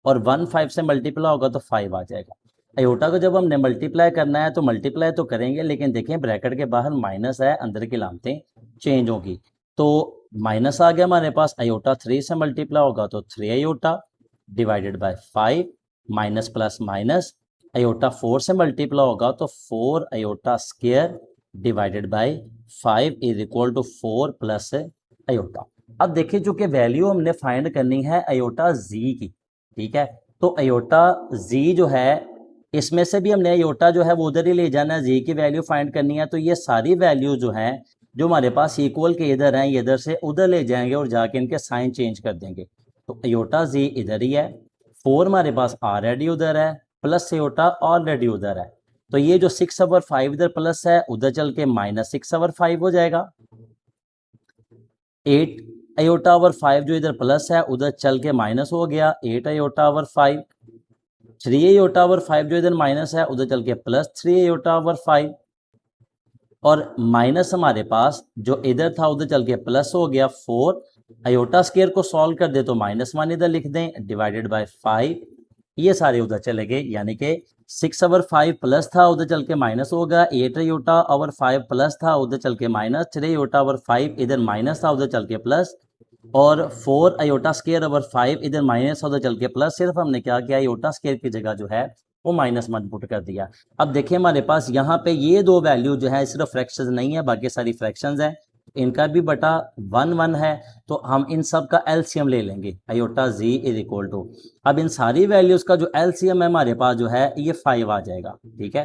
और 1 5 से मल्टीप्लाई होगा तो 5 आ जाएगा। आयोटा को जब हमने मल्टीप्लाई करना है तो मल्टीप्लाई तो करेंगे, लेकिन देखें ब्रैकेट के बाहर माइनस है, अंदर की लामतें चेंज होगी। तो माइनस आ गया हमारे पास, आयोटा 3 से मल्टीप्लाई होगा तो 3 iota divided by 5, minus plus minus, iota 4 से मल्टीप्लाई होगा तो 4 iota square divided by 5 is equal to 4 plus iota. अब देखिए चूंकि वैल्यू हमने फाइंड करनी है आयोटा जी की, ठीक है, तो आयोटा जी जो है इसमें से भी हमने आयोटा जो है वो उधर ही ले जाना है, जी की वैल्यू फाइंड करनी है। तो ये सारी वैल्यू जो है जो हमारे पास इक्वल के इधर हैं, ये इधर से उधर ले जाएंगे और जाके इनके साइन चेंज कर देंगे। तो आयोटा जी इधर ही है, 4 हमारे पास ऑलरेडी उधर है, प्लस आयोटा ऑलरेडी उधर है, तो ये जो 6/5 इधर प्लस है उधर चल के माइनस 6/5 हो जाएगा। 8 आयोटा/5 जो इधर प्लस है उधर चल के माइनस हो गया 8 आयोटा/5। 3 आयोटा/5 जो इधर माइनस है उधर चल के प्लस 3 आयोटा/5, और माइनस हमारे पास जो इधर था उधर चल के प्लस हो गया 4। आयोटा स्क्वायर को सॉल्व कर दे तो -1 इधर लिख दें डिवाइडेड बाय 5, ये सारे उधर चले गए, यानी कि 6/5 प्लस था उधर चल के माइनस हो गया, 8 आयोटा/5 प्लस था उधर चल के माइनस, 3 आयोटा/5 इधर माइनस था उधर चल के प्लस, और 4 आयोटा स्क्वायर/5 इधर माइनस उधर चल के प्लस। सिर्फ हमने क्या किया, आयोटा स्क्वायर की जगह जो है वो -1 पुट कर दिया। अब देखिए हमारे पास यहाँ पे ये दो वैल्यू जो है सिर्फ फ्रैक्शंस नहीं है, बाकी सारी फ्रैक्शंस हैं, इनका भी बटा 1 है, तो हम इन सब का एलसीएम ले लेंगे, iota G is equal to, अब इन सारी वैल्यूज का जो एलसीएम है हमारे पास जो है ये 5 आ जाएगा, ठीक है,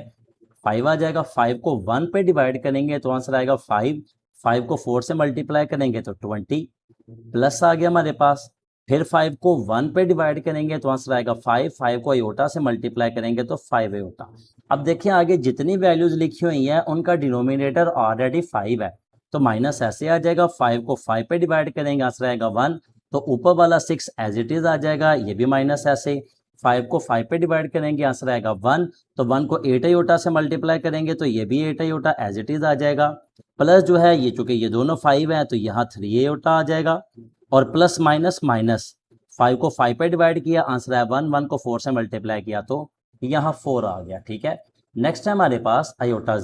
5 आ जाएगा। 5 को 1 पे डिवाइड करेंगे तो आंसर आएगा 5, 5 को 4 से मल्टीप्लाई करेंगे तो 20 प्लस आ गया हमारे पास। फिर 5 को 1 पे डिवाइड करेंगे तो आंसर आएगा 5, 5 को आयोटा से मल्टीप्लाई करेंगे तो 5 आयोटा। अब देखिए आगे जितनी वैल्यूज लिखी हुई हैं उनका डिनोमिनेटर ऑलरेडी 5 है, तो माइनस ऐसे आ जाएगा, 5 को 5 पे डिवाइड करेंगे आंसर आएगा 1, तो ऊपर वाला 6 एज इट इज आ जाएगा, ये भी माइनस ऐसे, 5 को 5 पे डिवाइड करेंगे आंसर आएगा 1, तो 1 को 8 आयोटा से मल्टीप्लाई करेंगे तो ये भी 8 आयोटा एज इट इज आ जाएगा, प्लस जो है ये चूंकि ये दोनों 5 हैं तो यहाँ 3 आयोटा आ जाएगा, और प्लस माइनस माइनस, 5 को 5 पे डिवाइड किया आंसर है 1, 1 को 4 से मल्टीप्लाई किया तो यहाँ 4 आ गया, ठीक है। नेक्स्ट है हमारे पास iota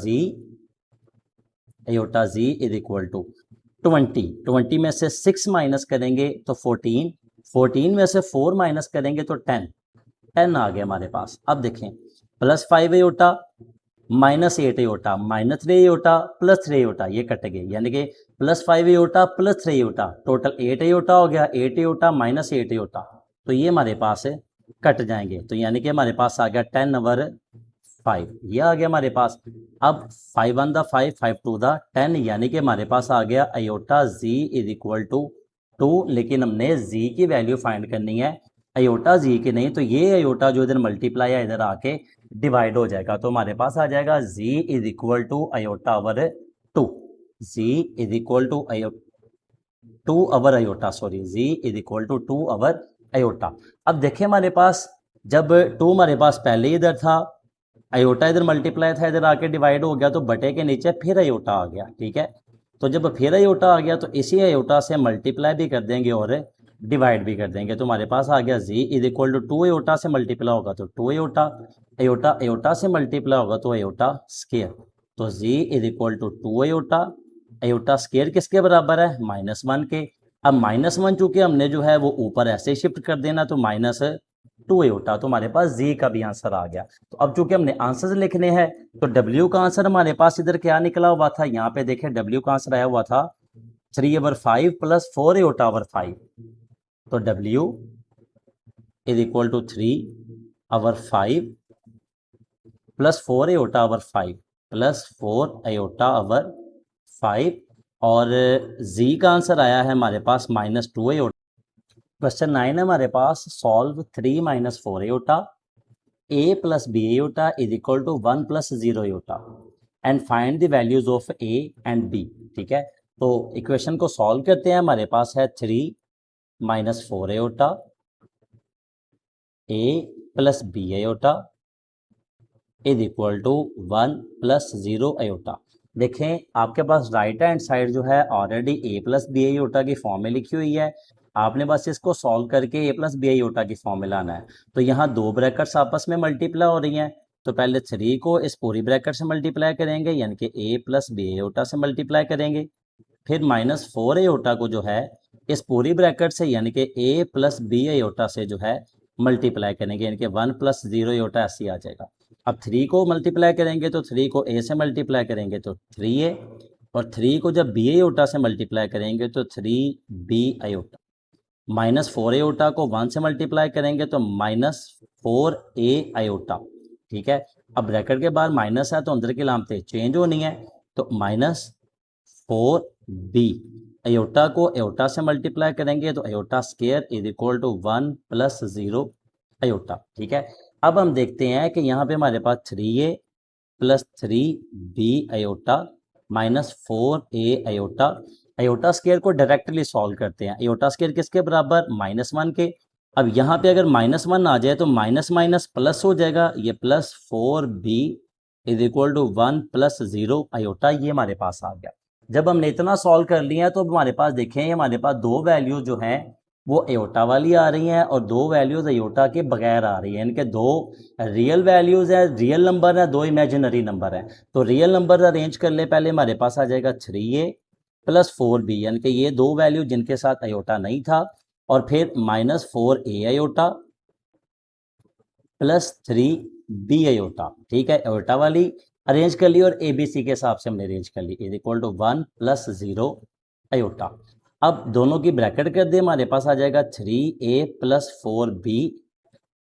G is equal to 20 में से 6 माइनस करेंगे तो 14, 14 में से 4 माइनस करेंगे तो 10 आ गया हमारे पास। अब देखें plus 5 iota minus 8 iota minus 3 iota plus 3 iota, ये कट गए, यानी कि plus 5 iota plus 3 iota, total 8 iota हो गया, 8 आयोटा माइनस 8 आयोटा, तो ये हमारे पास कट जाएंगे, तो यानी कि हमारे पास आ गया 10/5, ये आ गया हमारे पास। अब 5 1 दा 5, 5 2 दा 10, यानी कि हमारे पास आ गया iota G is equal to 2, लेकिन हमने जी की वैल्यू फाइंड करनी है, अयोटा जी की नहीं, तो ये अयोटा जो इधर मल्टीप्लाई है इधर आके डिवाइड हो जाएगा, तो हमारे पास आ जाएगा G is equal to iota over 2, G is equal to two over iota, sorry, G is equal to 2 over iota. अब देखिए हमारे पास जब 2 हमारे पास पहले ही इधर था, अयोटा इधर मल्टीप्लाई था, इधर आके डिवाइड हो गया, तो बटे के नीचे फिर अयोटा आ गया, ठीक है। तो जब फिर अयोटा आ गया तो इसी अयोटा से मल्टीप्लाई भी कर देंगे और डिवाइड भी कर देंगे, तो हमारे पास आ गया G is equal to 2 iota से मल्टीप्लाई होगा तो 2 अयोटा, अयोटा अयोटा से मल्टीप्लाई होगा तो अयोटा स्केयर, तो G is equal to 2 iota, iota square किसके बराबर है, -1 के। अब -1 चूंकि हमने जो है वो ऊपर ऐसे शिफ्ट कर देना, तो -2 अयोटा, तो हमारे पास जी का भी आंसर आ गया। तो अब चूंकि हमने आंसर लिखने हैं, तो डब्ल्यू का आंसर हमारे पास इधर क्या निकला हुआ था, यहाँ पे देखें डब्ल्यू का आंसर आया हुआ था 3/5 प्लस 4 अयोटा ओवर 5, तो W is equal to 3/5 plus 4 iota over 5 plus 4 iota over 5, और जी का आंसर आया है हमारे पास -2 अयोटा। क्वेश्चन 9 है हमारे पास, solve 3 - 4 iota a plus B iota is equal to 1 + 0 iota and find the values of a and b, ठीक है। तो इक्वेशन को सॉल्व करते हैं, हमारे पास है 3 - 4 iota a plus B iota is equal to 1 + 0 iota. देखें आपके पास राइट हैंड साइड जो है already a plus B iota की फॉर्म में लिखी हुई है, आपने बस इसको सॉल्व करके a प्लस बी अयोटा की फॉर्म में लाना है। तो यहाँ दो ब्रैकेट्स आपस में मल्टीप्लाई हो रही हैं, तो पहले 3 को इस पूरी ब्रैकेट से मल्टीप्लाई करेंगे, यानी कि a प्लस बी अयोटा से मल्टीप्लाई करेंगे, फिर -4 अयोटा को जो है इस पूरी ब्रैकेट से यानी कि a प्लस बी अयोटा से जो है मल्टीप्लाई करेंगे, यानी कि 1 + 0 अयोटा ऐसे ही आ जाएगा। अब 3 को मल्टीप्लाई करेंगे तो 3 को a से मल्टीप्लाई करेंगे तो 3a, और 3 को जब b अयोटा से मल्टीप्लाई करेंगे तो 3b अयोटा, -4 अयोटा को 1 से मल्टीप्लाई करेंगे तो -4a अयोटा, ठीक है। अब ब्रैकेट के बाद माइनस है तो अंदर की लामतें चेंज होनी है, तो -4b अयोटा को अयोटा से मल्टीप्लाई करेंगे तो iota square is equal to 1 + 0 iota, ठीक है। अब हम देखते हैं कि यहाँ पे हमारे पास 3a plus 3b iota -4a iota, iota square को डायरेक्टली सॉल्व करते हैं, अयोटा स्केयर किसके बराबर, -1 के। अब यहाँ पे अगर -1 आ जाए तो माइनस माइनस प्लस हो जाएगा, ये +4b is equal to 1 + 0 aorta, ये हमारे पास आ गया। जब हमने इतना सॉल्व कर लिया तो हमारे पास देखें हमारे पास दो वैल्यू जो हैं वो अयोटा वाली आ रही हैं और दो वैल्यूज अयोटा के बगैर आ रही हैं, इनके दो रियल वैल्यूज हैं, रियल नंबर है, दो इमेजिनरी नंबर है। तो रियल नंबर अरेंज कर ले, पहले हमारे पास आ जाएगा 3a प्लस 4b, यानी कि ये दो वैल्यू जिनके साथ अयोटा नहीं था, और फिर -4a aorta plus 3b aorta, ठीक है, अयोटा वाली अरेंज कर ली और ABC के हिसाब से हमने अरेंज कर ली, इज इक्वल टू 1 + 0 अयोटा। अब दोनों की ब्रैकेट कर दे, हमारे पास आ जाएगा 3a प्लस 4b,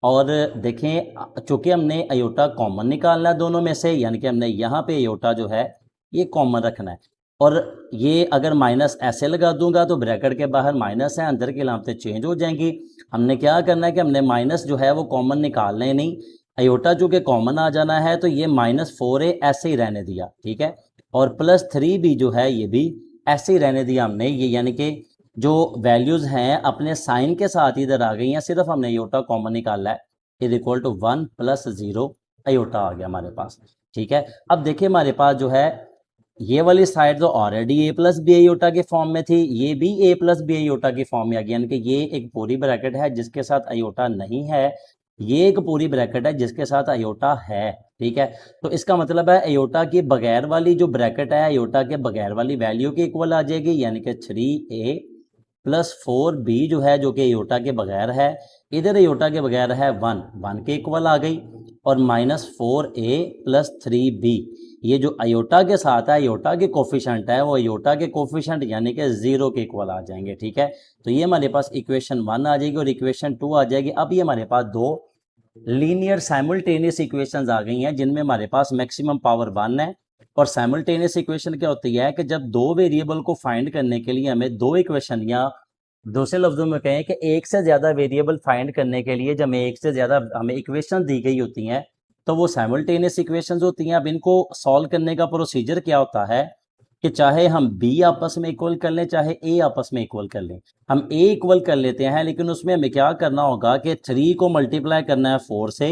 और देखें चूंकि हमने अयोटा कॉमन निकालना है दोनों में से, यानी कि हमने यहाँ पे अयोटा जो है ये कॉमन रखना है, और ये अगर माइनस ऐसे लगा दूंगा तो ब्रैकेट के बाहर माइनस है, अंदर की अलामतें चेंज हो जाएंगी। हमने क्या करना है कि हमने माइनस जो है वो कॉमन निकालना ही नहीं, अयोटा चूंकि कॉमन आ जाना है तो ये -4a ऐसे ही रहने दिया, ठीक है, और +3b जो है ये भी ऐसे ही रहने दिया हमने, ये यानी कि जो वैल्यूज हैं अपने साइन के साथ इधर आ गई हैं, सिर्फ हमने अयोटा कॉमन निकाला है, इज इक्वल टू 1 + 0 अयोटा आ गया हमारे पास, ठीक है। अब देखिए हमारे पास जो है ये वाली साइड तो already a plus B iota के फॉर्म में थी, ये भी a प्लस बी अयोटा की फॉर्म में आ गई, यानी कि ये एक पूरी ब्रैकेट है जिसके साथ अयोटा नहीं है, ये एक पूरी ब्रैकेट है जिसके साथ अयोटा है, ठीक है। तो इसका मतलब है अयोटा के बगैर वाली जो ब्रैकेट है अयोटा के बगैर वाली वैल्यू के इक्वल आ जाएगी, यानी कि 3a प्लस 4b जो है जो कि अयोटा के बगैर है, इधर अयोटा के बगैर है 1 के इक्वल आ गई, और -4a प्लस 3b ये जो अयोटा के साथ है अयोटा के कोफिशेंट है वो अयोटा के कोफिशेंट यानी कि 0 के इक्वल आ जाएंगे, ठीक है। तो ये हमारे पास इक्वेशन 1 आ जाएगी और इक्वेशन 2 आ जाएगी। अब ये हमारे पास दो लीनियर साइमल्टेनियस इक्वेशंस आ गई हैं जिनमें हमारे पास मैक्सिमम पावर 1 है, और साइमल्टेनियस इक्वेशन क्या होती है कि जब दो वेरिएबल को फाइंड करने के लिए हमें दो इक्वेशन या दूसरे लफ्जों में कहें कि एक से ज़्यादा वेरिएबल फाइंड करने के लिए जब एक से ज़्यादा हमें इक्वेशन दी गई होती हैं तो वो साइमल्टेनियस इक्वेशंस होती हैं। अब इनको सॉल्व करने का प्रोसीजर क्या होता है कि चाहे हम बी आपस में इक्वल कर लें चाहे ए आपस में इक्वल कर लें, हम ए इक्वल कर लेते हैं, लेकिन उसमें हमें क्या करना होगा कि 3 को मल्टीप्लाई करना है 4 से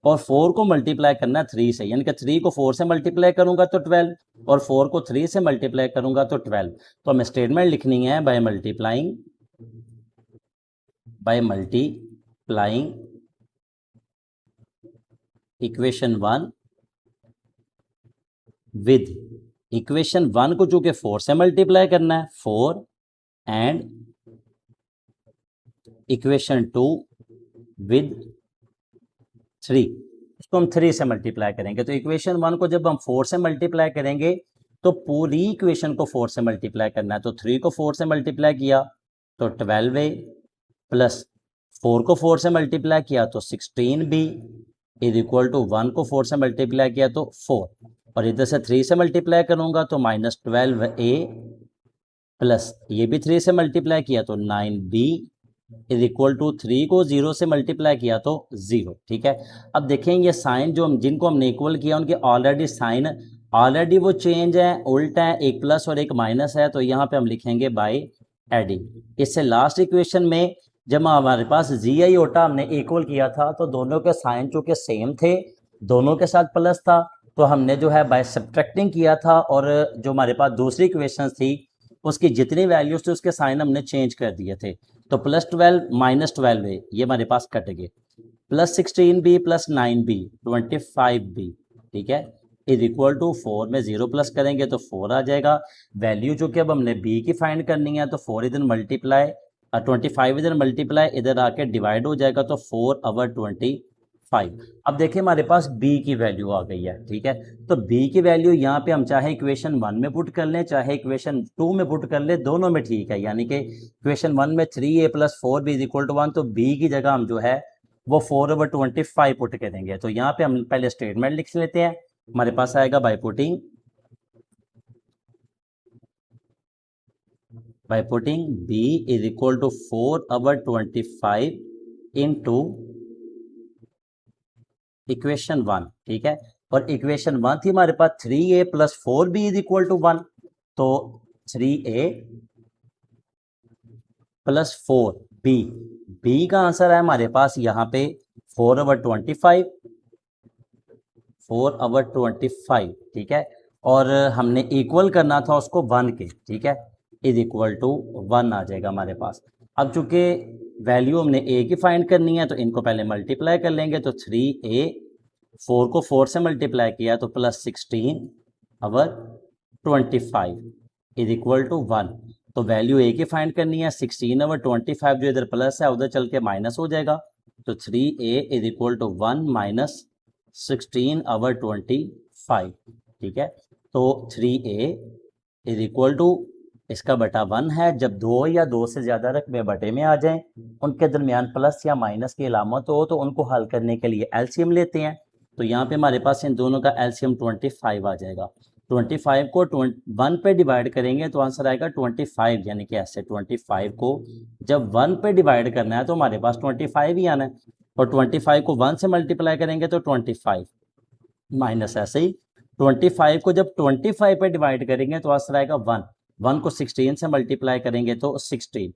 और 4 को मल्टीप्लाई करना है 3 से, यानी कि 3 को 4 से मल्टीप्लाई करूंगा तो 12 और 4 को 3 से मल्टीप्लाई करूंगा तो 12। तो हमें स्टेटमेंट लिखनी है by multiplying equation 1 with equation 1 को चूंकि 4 से मल्टीप्लाई करना है 4 एंड इक्वेशन 2 विद 3, इसको हम 3 से मल्टीप्लाई करेंगे। तो इक्वेशन 1 को जब हम 4 से मल्टीप्लाई करेंगे तो पूरी इक्वेशन को 4 से मल्टीप्लाई करना है। तो 3 को 4 से मल्टीप्लाई किया तो 12a प्लस 4 को 4 से मल्टीप्लाई किया तो 16b इज इक्वल टू 1 को 4 से मल्टीप्लाई किया तो 4 और इधर से 3 से मल्टीप्लाई करूंगा तो -12a प्लस ये भी 3 से मल्टीप्लाई किया तो 9b इज इक्वल टू 3 को 0 से मल्टीप्लाई किया तो 0। ठीक है, अब देखें ये साइन जो जिनको हमने इक्वल किया उनके ऑलरेडी साइन ऑलरेडी वो चेंज है, उल्टा है, एक प्लस और एक माइनस है, तो यहाँ पे हम लिखेंगे बाय एडिंग। इससे लास्ट इक्वेशन में जब हमारे पास जी आई ओटा हमने इक्वल किया था तो दोनों के साइन चूंकि सेम थे, दोनों के साथ प्लस था, तो हमने जो है बाय सब्ट्रैक्टिंग किया था और जो हमारे पास दूसरी इक्वेशन थी उसकी जितनी वैल्यूज थी उसके साइन हमने चेंज कर दिए थे। तो +12 -12 ये हमारे पास कट गए, +16b प्लस 9b 25b, ठीक है, इज इक्वल टू 4 में 0 प्लस करेंगे तो 4 आ जाएगा। वैल्यू जो कि अब हमने b की फाइंड करनी है तो 4 इधर मल्टीप्लाई 25 इधर मल्टीप्लाई इधर आके डिवाइड हो जाएगा तो 4 ओवर 25। अब देखिए हमारे पास b की वैल्यू आ गई है। ठीक है, तो b की वैल्यू यहाँ पे हम चाहे इक्वेशन 1 में पुट कर लें चाहे इक्वेशन 2 में पुट कर लें, दोनों में ठीक है। यानी कि इक्वेशन 1 में 3a plus 4b is equal to 1, तो b की जगह हम जो है वो 4 ओवर 25 पुट करेंगे। तो यहाँ पे हम पहले स्टेटमेंट लिख लेते हैं, हमारे पास आएगा by putting b is equal to 4 over 25 into equation 1। ठीक है, और इक्वेशन 1 थी हमारे पास 3a plus 4b is equal to 1, तो 3a प्लस 4b, b का आंसर है हमारे पास यहाँ पे 4 ओवर 25, 4 ओवर 25। ठीक है, और हमने इक्वल करना था उसको 1 के, ठीक है, इज इक्वल टू 1 आ जाएगा हमारे पास। अब चूंकि वैल्यू हमने a की फाइंड करनी है तो इनको पहले मल्टीप्लाई कर लेंगे, तो 3a 4 को 4 से मल्टीप्लाई किया तो plus 16 over 25 is equal to 1। तो वैल्यू a की फाइंड करनी है, 16 ओवर 25 जो इधर प्लस है उधर चल के माइनस हो जाएगा, तो 3a is equal to 1 minus 16 over 25। ठीक है, तो 3a इज इक्वल टू इसका बटा 1 है। जब 2 या 2 से ज़्यादा रकबे बटे में आ जाएं, उनके दरमियान प्लस या माइनस की अलामत हो तो उनको हल करने के लिए एलसीएम लेते हैं। तो यहाँ पे हमारे पास इन दोनों का एलसीएम 25 आ जाएगा। 25 को 1 पे डिवाइड करेंगे तो आंसर आएगा 25, यानी कि ऐसे 25 को जब 1 पे डिवाइड करना है तो हमारे पास 25 ही आना है, और 25 को 1 से मल्टीप्लाई करेंगे तो 25 माइनस ऐसे ही 25 को जब 25 पे डिवाइड करेंगे तो आंसर आएगा 1 को 16 से मल्टीप्लाई करेंगे तो 16,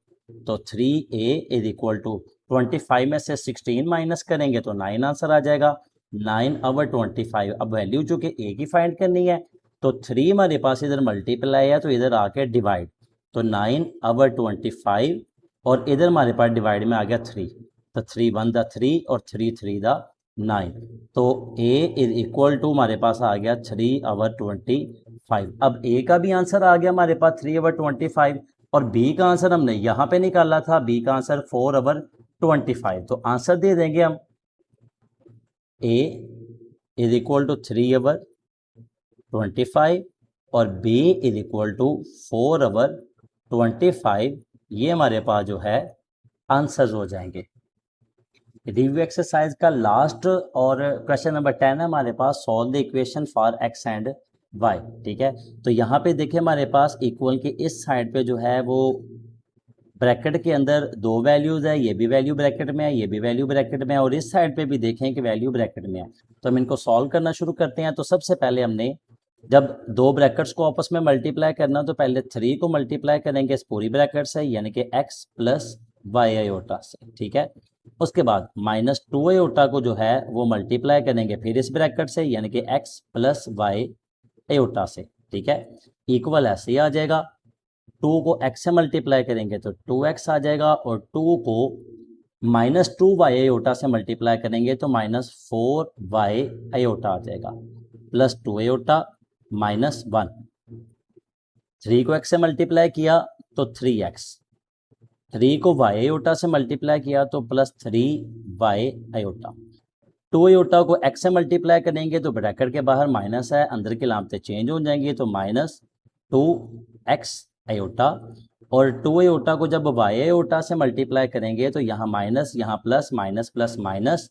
तो 3a इज इक्वल टू 25 में से 16 माइनस करेंगे तो 9 आंसर आ जाएगा, 9 ओवर 25। अब वैल्यू जो कि a की फाइंड करनी है तो 3 हमारे पास इधर मल्टीप्लाई है तो इधर आके डिवाइड, तो 9 ओवर 25 और इधर हमारे पास डिवाइड में आ गया 3, तो 3 1 द 3 और 3 3 द 9, तो a इज इक्वल टू हमारे पास आ गया 3 ओवर 25। अब a का भी आंसर आ गया हमारे पास 3 ओवर 25 और b का आंसर हमने यहाँ पे निकाला था, b का आंसर 4 ओवर 25। तो आंसर दे देंगे हम a is equal to 3 over 25 और b is equal to 4 over 25। ये हमारे पास जो है आंसर्स हो जाएंगे। रिव्यू एक्सरसाइज का लास्ट और क्वेश्चन नंबर 10 है हमारे पास, solve the equation for x and y। ठीक है, तो यहाँ पे देखिए हमारे पास इक्वल के इस साइड पे जो है वो ब्रैकेट के अंदर दो वैल्यूज़ है, ये भी वैल्यू ब्रैकेट में है, ये भी वैल्यू ब्रैकेट में है, और इस साइड पे भी देखें कि वैल्यू ब्रैकेट में है। तो हम इनको सॉल्व करना शुरू करते हैं। तो सबसे पहले हमने जब दो ब्रैकेट्स को आपस में मल्टीप्लाई करना, तो पहले 3 को मल्टीप्लाई करेंगे इस पूरी ब्रैकेट से, यानी कि x प्लस वाई आयोटा से, ठीक है। उसके बाद -2 आयोटा को जो है वो मल्टीप्लाई करेंगे फिर इस ब्रैकेट से, यानी कि x प्लस वाई आयोटा से, ठीक है। इक्वल ऐसे ही आ जाएगा, 2 को x से मल्टीप्लाई करेंगे तो 2x आ जाएगा, और 2 को -2 वाई आयोटा से मल्टीप्लाई करेंगे तो -4 वाई आयोटा आ जाएगा, प्लस 2 आयोटा -1। 3 को x से मल्टीप्लाई किया तो 3x, 3 को वाई आयोटा से मल्टीप्लाई किया तो प्लस 3 वाई आयोटा। 2 आयोटा को x से मल्टीप्लाई करेंगे तो ब्रैकेट के बाहर माइनस है, अंदर की लामतें चेंज हो जाएंगी, तो -2x आयोटा। और 2 आयोटा को जब वाई आयोटा से मल्टीप्लाई करेंगे तो यहाँ माइनस, यहाँ plus, minus plus minus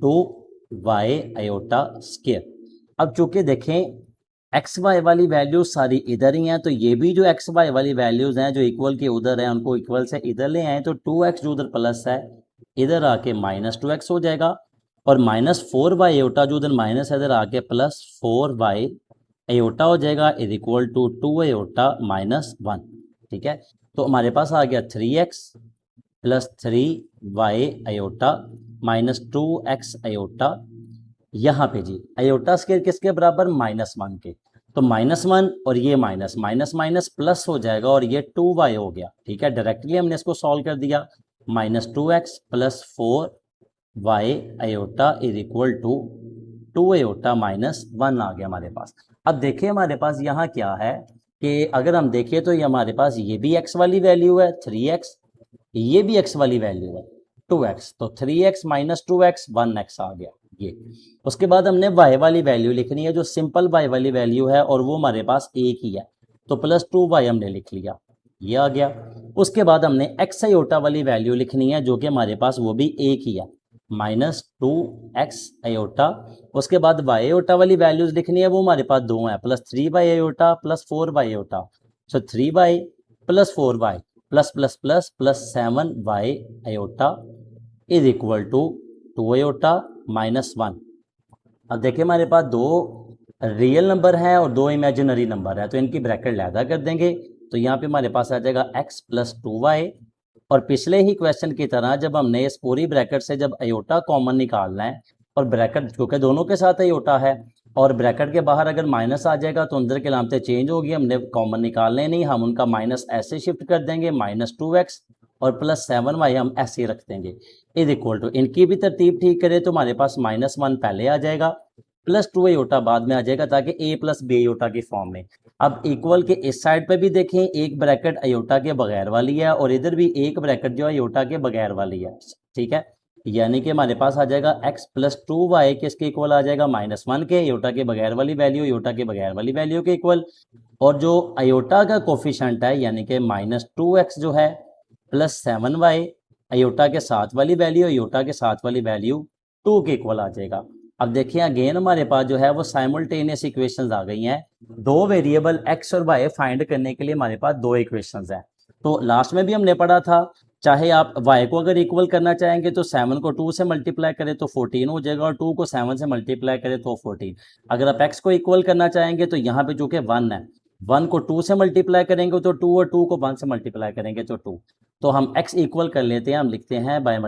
2 Y iota square. अब चूंकि देखें एक्स वाई वाली वैल्यूज सारी इधर ही हैं, तो ये भी जो एक्स वाई वाली वैल्यूज हैं जो इक्वल के उधर है उनको इक्वल से इधर ले आए, तो 2x जो उधर प्लस है इधर आके -2x हो जाएगा, और -4 वाई आयोटा जो उधर माइनस है इधर आके +4 वाई आयोटा हो जाएगा, इज इक्वल टू 2 आयोटा -1, ठीक है। तो हमारे पास आ गया 3x plus 3 Y iota -2x iota. यहाँ पे जी आयोटा स्क्वायर किसके बराबर, -1 के, तो -1 और ये माइनस माइनस माइनस प्लस हो जाएगा, और ये 2y हो गया, ठीक है। डायरेक्टली हमने इसको सॉल्व कर दिया, -2x plus 4y iota is equal to 2 iota -1 आ गया हमारे पास। अब देखिए हमारे पास यहाँ क्या है कि अगर हम देखें तो ये हमारे पास ये भी x वाली वैल्यू है 3x, ये भी x वाली वैल्यू है 2x, तो 3x - 2x 1x आ गया ये। उसके बाद हमने y वाली वैल्यू लिखनी है जो सिंपल y वाली वैल्यू है, और वो हमारे पास एक ही है, तो +2y हमने लिख लिया, ये आ गया। उसके बाद हमने x आयोटा वाली वैल्यू लिखनी है जो कि हमारे पास वो भी एक ही है, -2x आयोटा। उसके बाद y आयोटा वाली वैल्यूज लिखनी है, वो हमारे पास दो है, +3y iota +4y iota, so 3y + 4y ++++7y iota is equal to 2 iota -1। अब देखिए हमारे पास दो रियल नंबर है और दो इमेजिनरी नंबर है, तो इनकी ब्रैकेट लैदा कर देंगे, तो यहाँ पे हमारे पास आ जाएगा x + 2y। और पिछले ही क्वेश्चन की तरह जब हमने इस पूरी ब्रैकेट से जब आयोटा कॉमन निकालना है, और ब्रैकेट क्योंकि दोनों के साथ आयोटा है, और ब्रैकेट के बाहर अगर माइनस आ जाएगा तो अंदर के लामतें चेंज होगी, हमने कॉमन निकालने नहीं, हम उनका माइनस ऐसे शिफ्ट कर देंगे, -2x और +7y हम ऐसे ही रख देंगे, इज इक्वल टू, इनकी भी तरतीब ठीक करें तो हमारे पास -1 पहले आ जाएगा, +2 आयोटा बाद में आ जाएगा, ताकि a + b आयोटा की फॉर्म में। अब इक्वल के इस साइड पे भी देखें, एक ब्रैकेट आयोटा के बगैर वाली है, और इधर भी एक ब्रैकेट जो आयोटा के बगैर वाली है, ठीक है। यानी कि हमारे पास आ जाएगा x + 2y किसके इक्वल आ जाएगा, -1 के, आयोटा के बगैर वाली वैल्यू आयोटा के बगैर वाली वैल्यू के इक्वल। और जो आयोटा का कोफिशेंट है यानी कि -2x जो है +7y आयोटा के साथ वाली वैल्यू आयोटा के साथ वाली वैल्यू 2 के इक्वल आ जाएगा। अब देखिए अगेन हमारे पास जो है वो साइमल्टेनियस इक्वेशंस आ गई हैं, दो वेरिएबल x और y फाइंड करने के लिए हमारे पास दो इक्वेशंस हैं। तो लास्ट में भी हमने पढ़ा था, चाहे आप y को अगर इक्वल करना चाहेंगे तो 7 को 2 से मल्टीप्लाई करें तो 14 हो जाएगा, और 2 को 7 से मल्टीप्लाई करें तो 14। अगर आप x को इक्वल करना चाहेंगे तो यहाँ पे जो कि 1 है, 1 को 2 से मल्टीप्लाई करेंगे तो 2, और 2 को 1 से मल्टीप्लाई करेंगे तो 2। तो हम x इक्वल कर लेते हैं, हम लिखते हैं by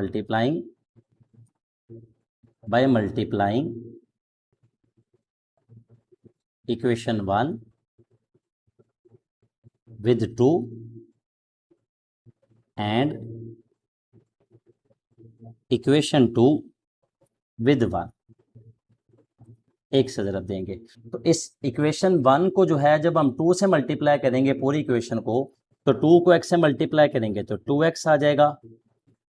multiplying equation 1 with 2 and equation 2 with 1, एक से ज़रब देंगे। तो इस इक्वेशन 1 को जो है जब हम 2 से मल्टीप्लाई करेंगे पूरी इक्वेशन को, तो 2 को x से मल्टीप्लाई करेंगे तो 2x आ जाएगा,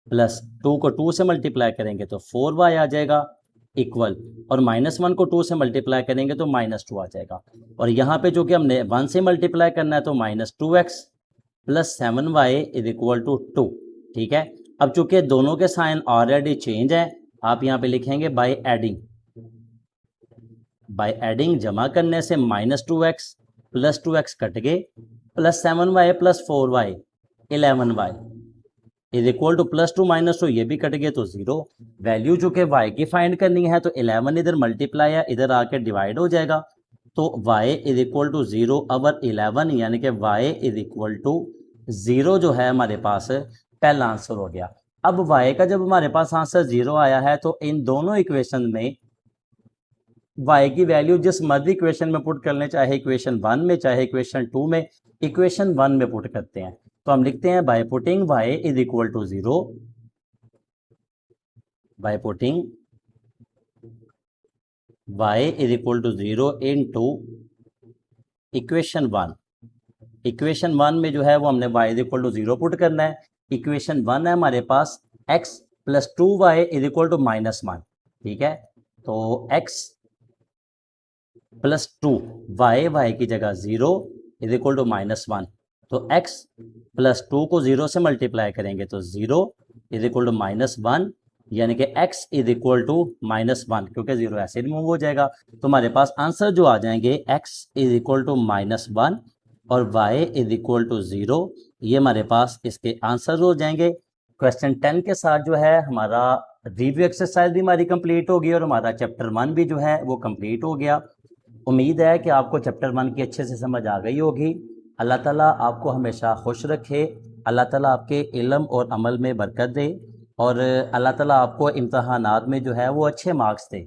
प्लस 2 को 2 से मल्टीप्लाई करेंगे तो 4y आ जाएगा इक्वल, और -1 को 2 से मल्टीप्लाई करेंगे तो -2 आ जाएगा। और यहाँ पे जो कि हमने 1 से मल्टीप्लाई करना है तो -2x + 7y is equal to 2, ठीक है। अब चूंकि दोनों के साइन ऑलरेडी चेंज है, आप यहाँ पे लिखेंगे बाय एडिंग जमा करने से -2x + 2x कट गए, +7y + 4y 11y is equal to +2 -2 ये भी कट गए तो 0। वैल्यू चूंकि y की फाइंड करनी है तो 11 इधर मल्टीप्लाई है इधर आके डिवाइड हो जाएगा, तो y इज इक्वल टू 0 अवर 11 यानी कि y इज इक्वल टू 0 जो है हमारे पास पहला आंसर हो गया। अब y का जब हमारे पास आंसर 0 आया है तो इन दोनों इक्वेशन में y की वैल्यू जिस मर्जी इक्वेशन में पुट कर लें, चाहे इक्वेशन 1 में चाहे इक्वेशन 2 में, इक्वेशन 1 में पुट करते हैं तो हम लिखते हैं by putting y is equal to 0, by putting y is equal to 0 into equation 1। Equation 1 में जो है वो हमने y is equal to 0 put करना है। इक्वेशन 1 है हमारे पास x plus 2y is equal to -1, ठीक है। तो x प्लस 2 y की जगह 0 इज इक्वल टू -1, तो x प्लस 2 को 0 से मल्टीप्लाई करेंगे तो 0 इज इक्वल टू -1 यानी कि x इज इक्वल टू -1 क्योंकि 0 ऐसे रिमूव हो जाएगा। तो हमारे पास आंसर जो आ जाएंगे x इज इक्वल टू -1 और y इज इक्वल टू 0, ये हमारे पास इसके आंसर हो जाएंगे। क्वेश्चन 10 के साथ जो है हमारा रिव्यू एक्सरसाइज भी हमारी कंप्लीट होगी और हमारा चैप्टर 1 भी जो है वो कंप्लीट हो गया। उम्मीद है कि आपको चैप्टर 1 की अच्छे से समझ आ गई होगी। अल्लाह ताला आपको हमेशा खुश रखे, अल्लाह ताला आपके इल्म और अमल में बरकत दे और अल्लाह ताला आपको इम्तहानात में जो है वो अच्छे मार्क्स दे।